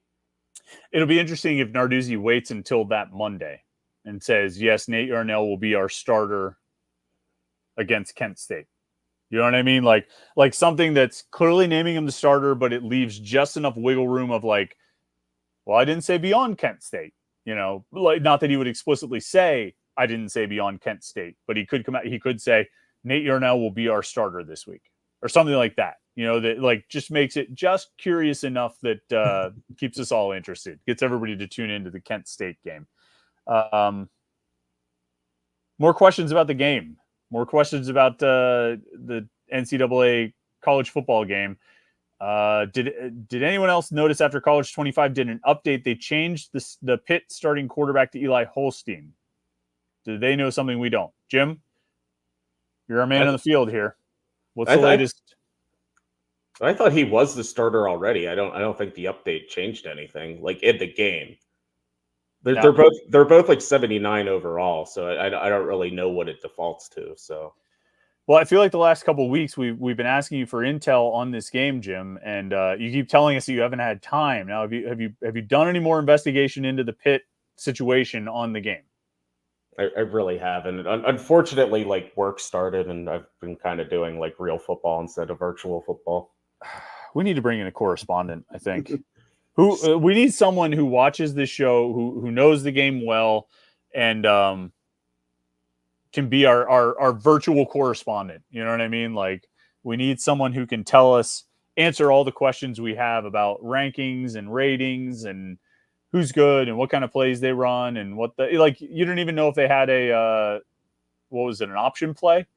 It'll be interesting if Narduzzi waits until that Monday and says, yes, Nate Yarnell will be our starter against Kent State. You know what I mean? Like something that's clearly naming him the starter, but it leaves just enough wiggle room of, like, well, I didn't say beyond Kent State. Like, not that he would explicitly say I didn't say beyond Kent State, but he could come out. He could say Nate Yarnell will be our starter this week, or something like that. That, like, just makes it just curious enough that keeps us all interested, gets everybody to tune into the Kent State game. More questions about the game. More questions about the NCAA college football game. Did anyone else notice after College 25 did an update, they changed the Pitt starting quarterback to Eli Holstein? Do they know something we don't? Jim, you're our man on the field here. What's the latest? I thought he was the starter already. I don't think the update changed anything, like, in the game. They're both like 79 overall, so I don't really know what it defaults to. So, well, I feel like the last couple of weeks we've been asking you for intel on this game, Jim, and you keep telling us that you haven't had time. Now, have you done any more investigation into the Pitt situation on the game? I really haven't. Unfortunately, like, work started, and I've been kind of doing, like, real football instead of virtual football. We need to bring in a correspondent, I think. We need someone who watches this show, who knows the game well, and can be our virtual correspondent. You know what I mean? Like, we need someone who can answer all the questions we have about rankings and ratings and who's good and what kind of plays they run and you don't even know if they had an option play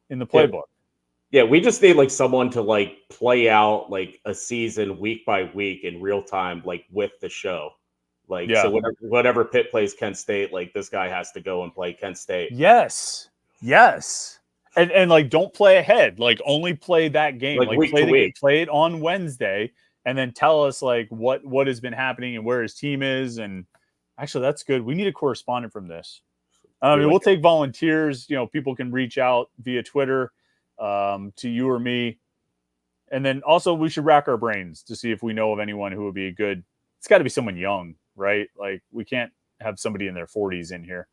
in the playbook. Yeah, we just need, like, someone to, like, play out, like, a season week by week in real time, like, with the show. Like, yeah. So whatever Pitt plays Kent State, like, this guy has to go and play Kent State. Yes. And like, don't play ahead. Like, only play that game. Like week to week. Play it on Wednesday, and then tell us, like, what has been happening and where his team is. And actually, that's good. We need a correspondent from this. We'll take volunteers. People can reach out via Twitter. To you or me. And then also we should rack our brains to see if we know of anyone who would be it's got to be someone young, right? Like, we can't have somebody in their 40s in here.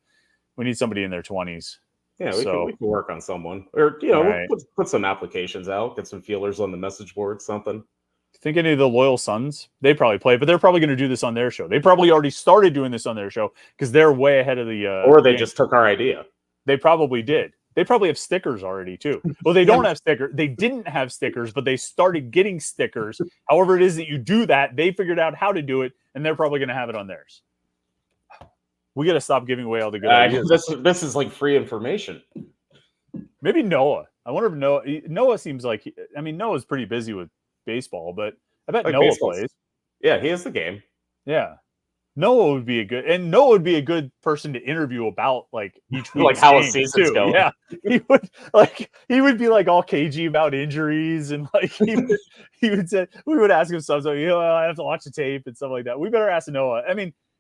We need somebody in their 20s. Yeah, we can work on someone. Or, right. We'll put some applications out, get some feelers on the message board, something. Think any of the Loyal Sons? They probably play, but they're probably going to do this on their show. They probably already started doing this on their show because they're way ahead of the or they just took our idea. They probably did. They probably have stickers already, too. Well, they don't have stickers. They didn't have stickers, but they started getting stickers. However it is that you do that, they figured out how to do it, and they're probably going to have it on theirs. We got to stop giving away all the good ideas. This is like free information. Maybe Noah. I wonder if Noah seems like... Noah's pretty busy with baseball, but I bet Noah plays. Yeah, he has the game. Yeah. Noah would be a good person to interview about, like, each week, like how a season's going. Yeah, he would be like all cagey about injuries, and like he would say, we would ask him something, I have to watch the tape and stuff like that. We better ask Noah.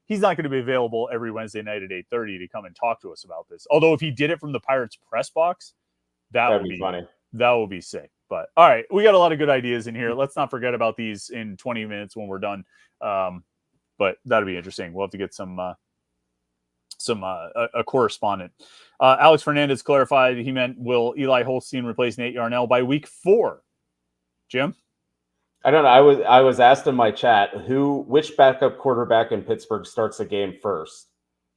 He's not going to be available every Wednesday night at 8:30 to come and talk to us about this. Although if he did it from the Pirates press box, that'd be funny. That would be sick. But all right, we got a lot of good ideas in here. Let's not forget about these in 20 minutes when we're done. But that'll be interesting. We'll have to get a correspondent. Alex Fernandez clarified he meant, will Eli Holstein replace Nate Yarnell by week 4? Jim? I don't know. I was asked in my chat which backup quarterback in Pittsburgh starts the game first,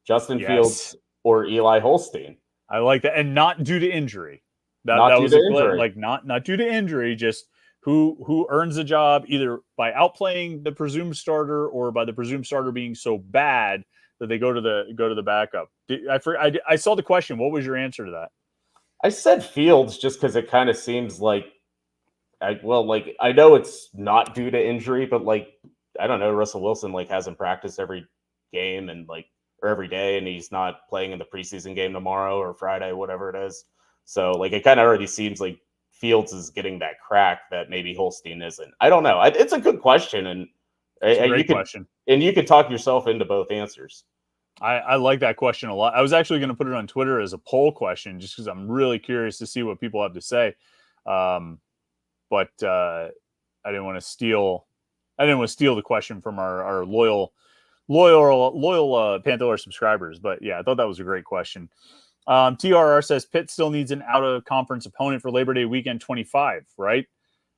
Justin Fields or Eli Holstein. I like that, and not due to injury. That Not was due a to injury. like not due to injury, just who earns a job either by outplaying the presumed starter or by the presumed starter being so bad that they go to the backup. I saw the question. What was your answer to that? I said Fields just because it kind of seems like, I know it's not due to injury, but like, I don't know, Russell Wilson like hasn't practiced every game and like, or every day, and he's not playing in the preseason game tomorrow or Friday, whatever it is. So like, it kind of already seems like Fields is getting that crack that maybe Holstein isn't. I don't know. It's a good question, and It's a great question. And you can talk yourself into both answers. I like that question a lot. I was actually going to put it on Twitter as a poll question just because I'm really curious to see what people have to say. But I didn't want to steal. I didn't want to steal the question from our loyal Panther-Lair subscribers. But yeah, I thought that was a great question. TRR says Pitt still needs an out-of-conference opponent for Labor Day weekend 25, right?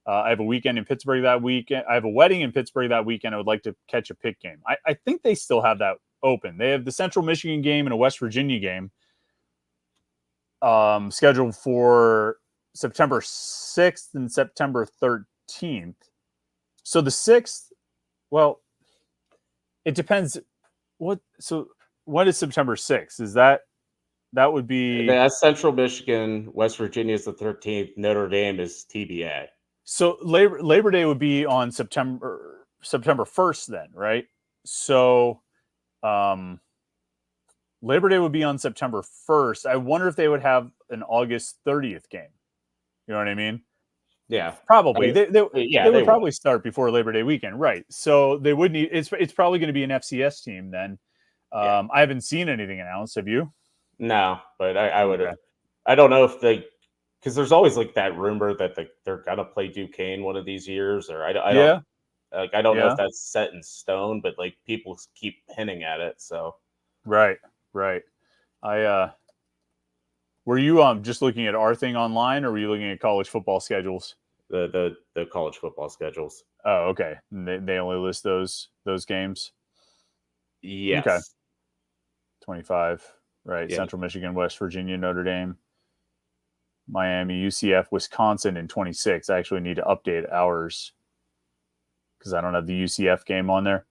I have a weekend in Pittsburgh that weekend. I have a wedding in Pittsburgh that weekend. I would like to catch a Pitt game. I think they still have that open. They have the Central Michigan game and a West Virginia game scheduled for September 6th and September 13th. So the 6th, well, it depends. What is September 6th? Is that would be... That's Central Michigan, West Virginia is the 13th, Notre Dame is TBA. So Labor Day would be on September 1st then, right? So Labor Day would be on September 1st. I wonder if they would have an August 30th game. You know what I mean? Yeah, probably. I mean, they would probably start before Labor Day weekend, right? So they would need. It's probably going to be an FCS team then. I haven't seen anything announced. Have you? No, but I would. Okay. I don't know if they, because there's always like that rumor that they're gonna play Duquesne one of these years, or I don't. Like, I don't know if that's set in stone, but like people keep hinting at it. So right. Were you just looking at our thing online, or were you looking at college football schedules? The college football schedules. Oh, okay. They only list those games. Yes. Okay. 25. Right. Yeah. Central Michigan, West Virginia, Notre Dame, Miami, UCF, Wisconsin in 26. I actually need to update ours because I don't have the UCF game on there.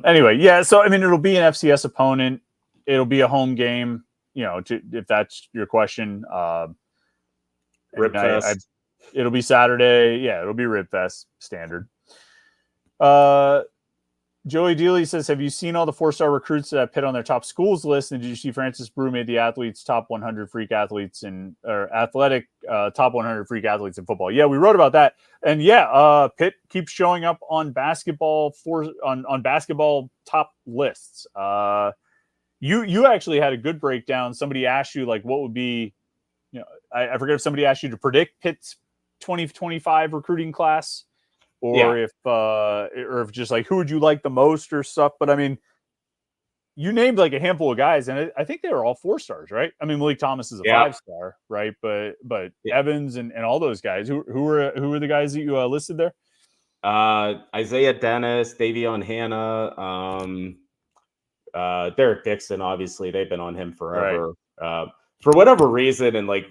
Anyway, yeah. So, I mean, it'll be an FCS opponent. It'll be a home game, if that's your question. Rib Fest. It'll be Saturday. Yeah, it'll be Rib Fest, standard. Joey Dealey says, have you seen all the 4-star recruits that Pitt on their top schools list? And did you see Francis Brew made the athletes top 100 freak athletes or athletic top 100 freak athletes in football? Yeah, we wrote about that. And yeah, Pitt keeps showing up on basketball on basketball top lists. You actually had a good breakdown. Somebody asked you like what would be, I forget if somebody asked you to predict Pitt's 2025 recruiting class. Or if just like who would you like the most or stuff. But I mean, you named like a handful of guys, and I think they were all 4-stars, right? I mean, Malik Thomas is a 5-star, right? But Evans and all those guys, who were the guys that you listed there? Isaiah Dennis, Davion Hanna, Derek Dixon. Obviously, they've been on him forever. Right. For whatever reason, and like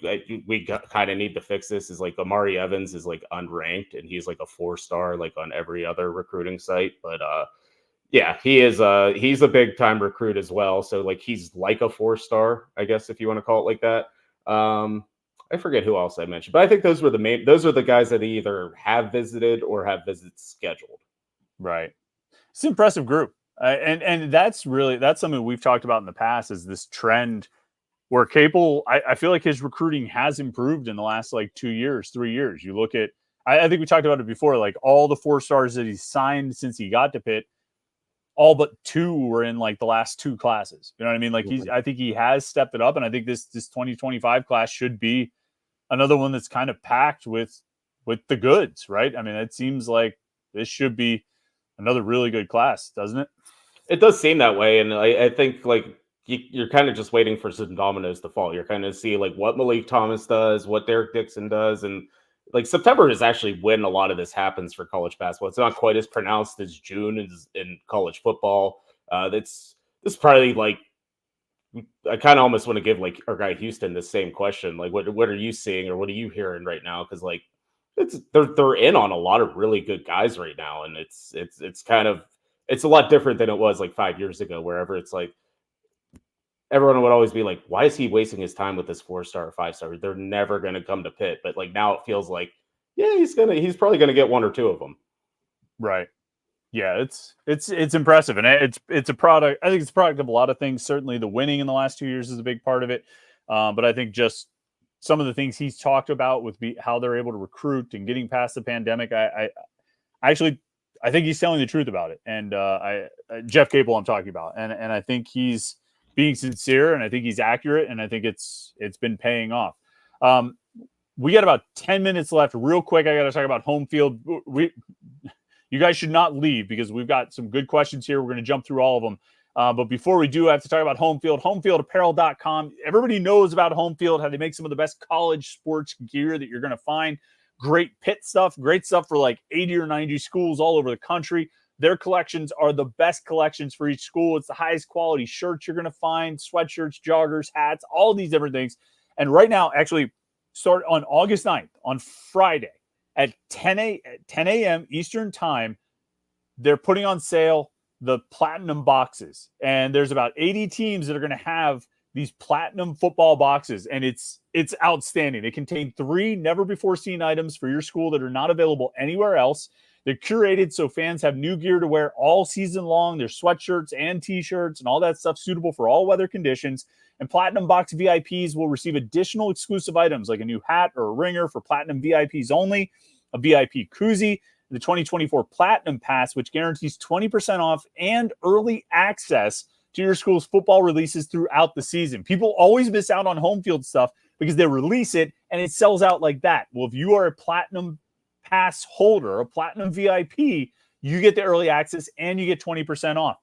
we kind of need to fix this, is like Amari Evans is like unranked and he's like a 4-star like on every other recruiting site. But yeah, he's a big time recruit as well. So like he's like a 4-star, I guess, if you want to call it like that. I forget who else I mentioned, but I think those are the guys that either have visited or have visits scheduled. Right. It's an impressive group. And that's something we've talked about in the past, is this trend where Capel, I feel like his recruiting has improved in the last like 2 years, 3 years. You look at, I think we talked about it before, like all the 4-stars that he's signed since he got to Pitt, all but 2 were in like the last 2 classes. You know what I mean? Like I think he has stepped it up, and I think this 2025 class should be another one that's kind of packed with the goods, right? I mean, it seems like this should be another really good class, doesn't it? It does seem that way, and I think like you're kind of just waiting for some dominoes to fall. You're kind of see like what Malik Thomas does, what Derek Dixon does, and like September is actually when a lot of this happens for college basketball. It's not quite as pronounced as June in college football. This probably like I kind of almost want to give like our guy Houston the same question. Like, what are you seeing or what are you hearing right now? Because like they're in on a lot of really good guys right now, and it's kind of it's a lot different than it was like 5 years ago, wherever it's like everyone would always be like, why is he wasting his time with this 4-star or 5-star? They're never going to come to Pitt. But like now it feels like, yeah, he's probably going to get one or two of them. Right. Yeah, it's impressive, and it's a product. I think it's a product of a lot of things. Certainly, the winning in the last 2 years is a big part of it. But I think just some of the things he's talked about with how they're able to recruit and getting past the pandemic. I think he's telling the truth about it. And Jeff Capel, I'm talking about, and I think he's being sincere, and I think he's accurate, and I think it's been paying off. We got about 10 minutes left. Real quick, I got to talk about HomeField. You guys should not leave because we've got some good questions here. We're going to jump through all of them. But before we do, I have to talk about HomeField. HomeFieldapparel.com. Everybody knows about HomeField, how they make some of the best college sports gear that you're going to find. Great Pitt stuff, great stuff for like 80 or 90 schools all over the country. Their collections are the best collections for each school. It's the highest quality shirts you're going to find, sweatshirts, joggers, hats, all these different things. And right now, actually, start on August 9th, on Friday, at 10 a.m. Eastern time, they're putting on sale the platinum boxes. And there's about 80 teams that are going to have these platinum football boxes. And it's outstanding. They contain 3 never-before-seen items for your school that are not available anywhere else. They're curated so fans have new gear to wear all season long. There's sweatshirts and T-shirts and all that stuff suitable for all weather conditions. And Platinum Box VIPs will receive additional exclusive items like a new hat or a ringer for Platinum VIPs only, a VIP koozie, the 2024 Platinum Pass, which guarantees 20% off and early access to your school's football releases throughout the season. People always miss out on HomeField stuff because they release it and it sells out like that. Well, if you are a Platinum Pass holder, a Platinum VIP, you get the early access and you get 20% off.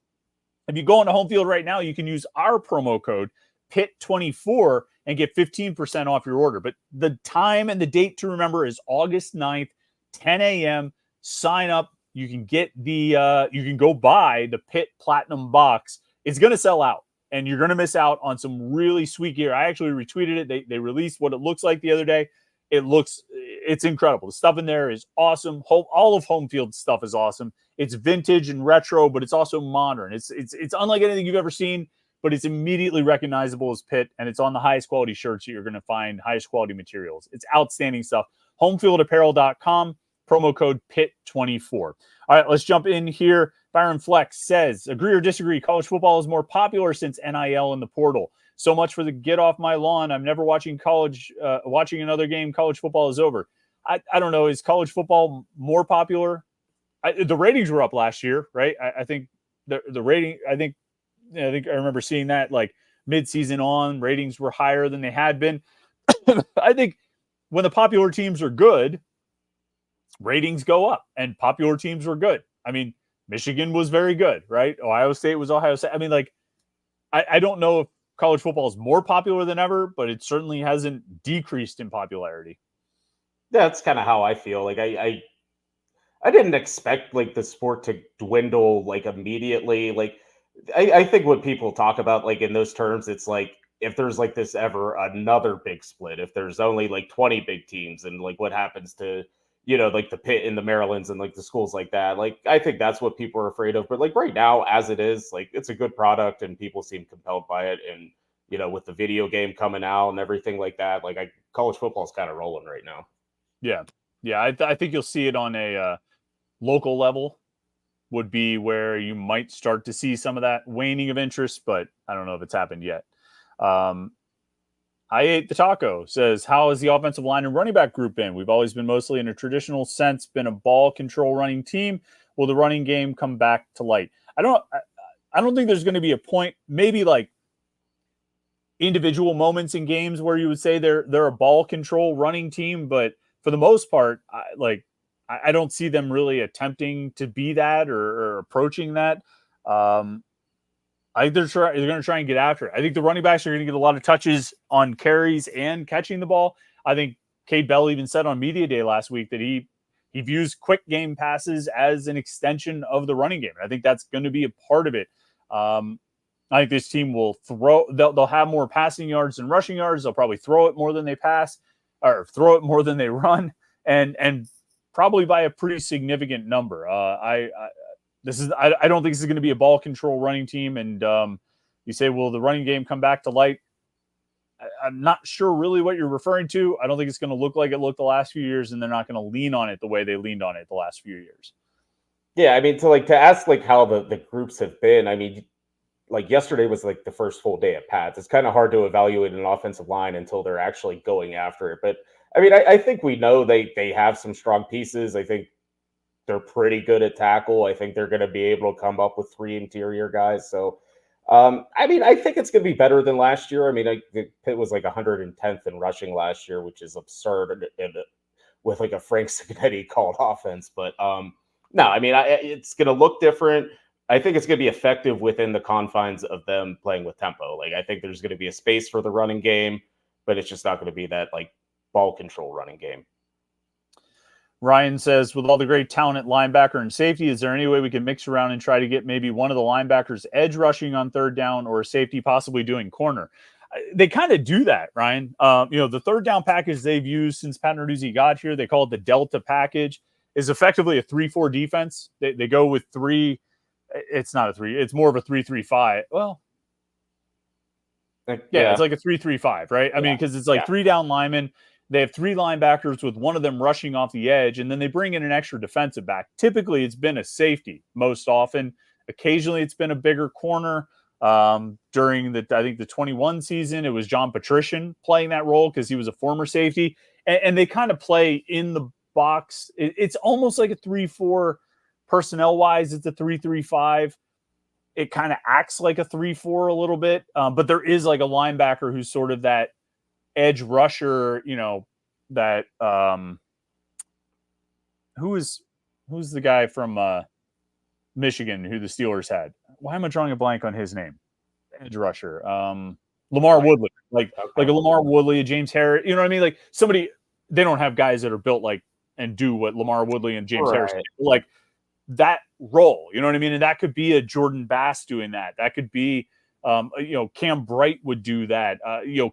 If you go on to HomeField right now, you can use our promo code PIT24 and get 15% off your order. But the time and the date to remember is August 9th, 10 a.m. Sign up. You can get you can go buy the Pitt Platinum box. It's going to sell out and you're going to miss out on some really sweet gear. I actually retweeted it. They released what it looks like the other day. It's incredible. The stuff in there is awesome. All of HomeField stuff is awesome. It's vintage and retro, but it's also modern. It's unlike anything you've ever seen, but it's immediately recognizable as Pitt, and it's on the highest quality shirts that you're going to find, highest quality materials. It's outstanding stuff. HomeFieldapparel.com, promo code PIT24. All right, let's jump in here. Byron Flex says, agree or disagree, college football is more popular since NIL in the portal. So much for the get off my lawn. I'm never watching another game. College football is over. I don't know. Is college football more popular? The ratings were up last year, right? I think the rating, I think I remember seeing that like mid-season on, ratings were higher than they had been. I think when the popular teams are good, ratings go up, and popular teams were good. I mean, Michigan was very good, right? Ohio State was Ohio State. I mean, like, I don't know if college football is more popular than ever, but it certainly hasn't decreased in popularity. That's kind of how I feel. Like I didn't expect like the sport to dwindle like immediately. Like I think when people talk about like in those terms, it's like if there's like this ever another big split, if there's only like 20 big teams and like what happens to, like the Pitt and the Marylands and like the schools like that. Like, I think that's what people are afraid of. But like right now, as it is, like it's a good product and people seem compelled by it. And, with the video game coming out and everything like that, like college football is kind of rolling right now. Yeah. Yeah. I think you'll see it on a local level would be where you might start to see some of that waning of interest, but I don't know if it's happened yet. I Ate the Taco says, how has the offensive line and running back group been? We've always been mostly in a traditional sense, been a ball control running team. Will the running game come back to light? I don't think there's going to be a point, maybe like individual moments in games where you would say they're a ball control running team, but for the most part, I don't see them really attempting to be that or approaching that. I think they're going to try and get after it. I think the running backs are going to get a lot of touches on carries and catching the ball. I think Cade Bell even said on Media Day last week that he views quick game passes as an extension of the running game. I think that's going to be a part of it. I think this team will throw. They'll have more passing yards than rushing yards. They'll probably throw it more than they pass, or throw it more than they run, and probably by a pretty significant number. I don't think this is going to be a ball control running team. And you say, will the running game come back to light? I'm not sure really what you're referring to. I don't think it's going to look like it looked the last few years, and they're not going to lean on it the way they leaned on it the last few years. Yeah, I mean, to ask like how the groups have been. I mean, like yesterday was like the first full day at Pats. It's kind of hard to evaluate an offensive line until they're actually going after it. But I mean, I think we know they have some strong pieces. I think they're pretty good at tackle. I think they're going to be able to come up with 3 interior guys. So, I mean, I think it's going to be better than last year. I mean, Pitt was like 110th in rushing last year, which is absurd with like a Frank Cignetti called offense. But no, I mean, it's going to look different. I think it's going to be effective within the confines of them playing with tempo. Like, I think there's going to be a space for the running game, but it's just not going to be that like ball control running game. Ryan says, with all the great talent at linebacker and safety, is there any way we can mix around and try to get maybe one of the linebackers edge rushing on third down, or a safety possibly doing corner? They kind of do that, Ryan. The third down package they've used since Pat Narduzzi got here, they call it the Delta package, is effectively a 3-4 defense. They go with 3. It's not a 3. It's more of a 3-3-5. Well, yeah, it's like a 3-3-5, right? I mean, because it's like 3 down linemen. They have 3 linebackers with one of them rushing off the edge, and then they bring in an extra defensive back. Typically, it's been a safety most often. Occasionally, it's been a bigger corner. During the 21 season, it was John Patrician playing that role because he was a former safety, and they kind of play in the box. It's almost like a 3-4 personnel wise. It's a 3-3-5. It kind of acts like a 3-4 a little bit, but there is like a linebacker who's sort of that edge rusher, that who's the guy from Michigan who the Steelers had? Why am I drawing a blank on his name? Edge rusher. Lamar Woodley. Like a Lamar Woodley, a James Harris. You know what I mean? Like somebody, they don't have guys that are built like and do what Lamar Woodley and James Harris do. Like that role. You know what I mean? And that could be a Jordan Bass doing that. That could be Cam Bright would do that.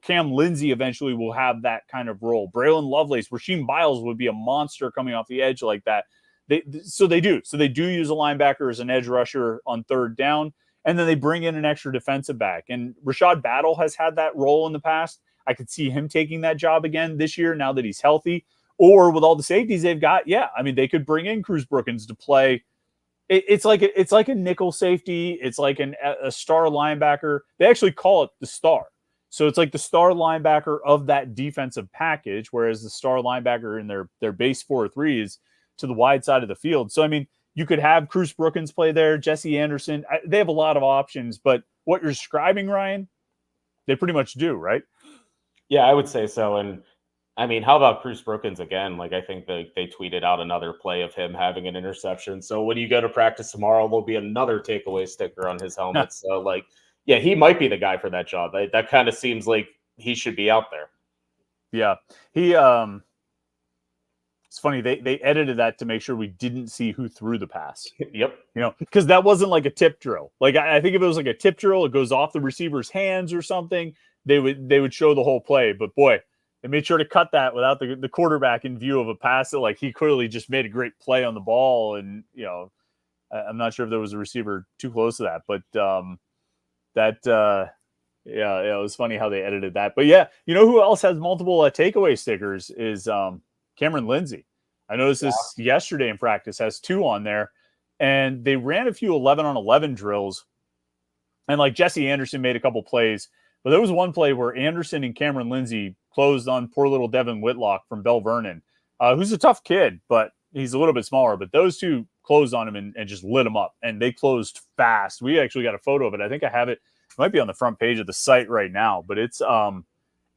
Cam Lindsey eventually will have that kind of role. Braylon Lovelace, Rasheem Biles would be a monster coming off the edge like that. They do use a linebacker as an edge rusher on third down, and then they bring in an extra defensive back. And Rashad Battle has had that role in the past. I could see him taking that job again this year now that he's healthy. Or with all the safeties they've got, they could bring in Cruz Brookins to play. It's like a nickel safety. It's like a star linebacker. They actually call it the star. So it's like the star linebacker of that defensive package, whereas the star linebacker in their base 4-3 is to the wide side of the field. So, I mean, you could have Cruz Brookins play there, Jesse Anderson. They have a lot of options, but what you're describing, Ryan, they pretty much do, right? Yeah, I would say so. And I mean, how about Cruz Brookins again? Like, I think they tweeted out another play of him having an interception. So when you go to practice tomorrow, there'll be another takeaway sticker on his helmet. So, he might be the guy for that job. That kind of seems like he should be out there. Yeah. It's funny. They edited that to make sure we didn't see who threw the pass. Yep. Because that wasn't like a tip drill. Like, I think if it was like a tip drill, it goes off the receiver's hands or something, they would show the whole play. But boy, they made sure to cut that without the quarterback in view of a pass that, like, he clearly just made a great play on the ball. And, I'm not sure if there was a receiver too close to that, but it was funny how they edited that. But yeah, who else has multiple takeaway stickers is Cameron Lindsey. I noticed this yesterday in practice, has 2 on there, and they ran a few 11-on-11 drills. And like Jesse Anderson made a couple plays, but there was one play where Anderson and Cameron Lindsey closed on poor little Devin Whitlock from Bell Vernon, who's a tough kid, but he's a little bit smaller. But those 2 closed on him and just lit him up, and they closed fast. We actually got a photo of it. I think I have it. It might be on the front page of the site right now, but it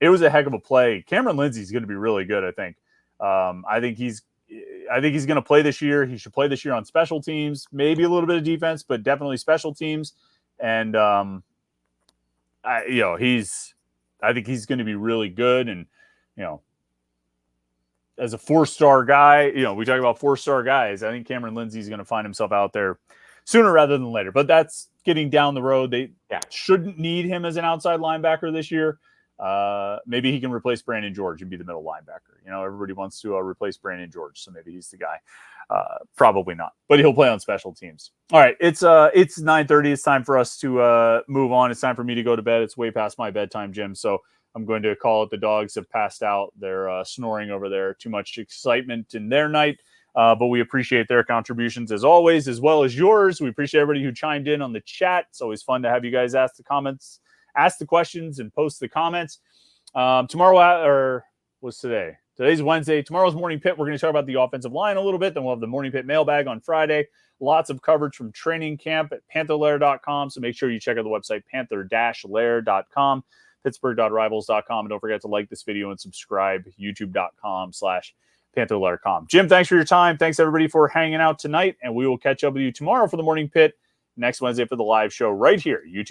was a heck of a play. Cameron Lindsey's going to be really good, I think. I think he's going to play this year. He should play this year on special teams, maybe a little bit of defense, but definitely special teams. And I think he's going to be really good. And as a 4-star guy, we talk about 4-star guys. I think Cameron Lindsey's going to find himself out there sooner rather than later. But that's getting down the road. They Yeah. shouldn't need him as an outside linebacker this year. Maybe he can replace Brandon George and be the middle linebacker. You know, everybody wants to replace Brandon George, so maybe he's the guy. Probably not, but he'll play on special teams. All right, it's 9:30. It's time for us to move on. It's time for me to go to bed. It's way past my bedtime, Jim. So I'm going to call it. The dogs have passed out. They're snoring over there. Too much excitement in their night. But we appreciate their contributions as always, as well as yours. We appreciate everybody who chimed in on the chat. It's always fun to have you guys ask the questions and post the comments. Tomorrow, or was today? Today's Wednesday. Tomorrow's Morning Pit. We're going to talk about the offensive line a little bit. Then we'll have the Morning Pit mailbag on Friday. Lots of coverage from training camp at Panther-Lair.com. So make sure you check out the website, Panther-Lair.com, Pittsburgh.rivals.com. And don't forget to like this video and subscribe, YouTube.com/Panther-Lair.com. Jim, thanks for your time. Thanks, everybody, for hanging out tonight. And we will catch up with you tomorrow for the Morning Pit, next Wednesday for the live show right here, YouTube.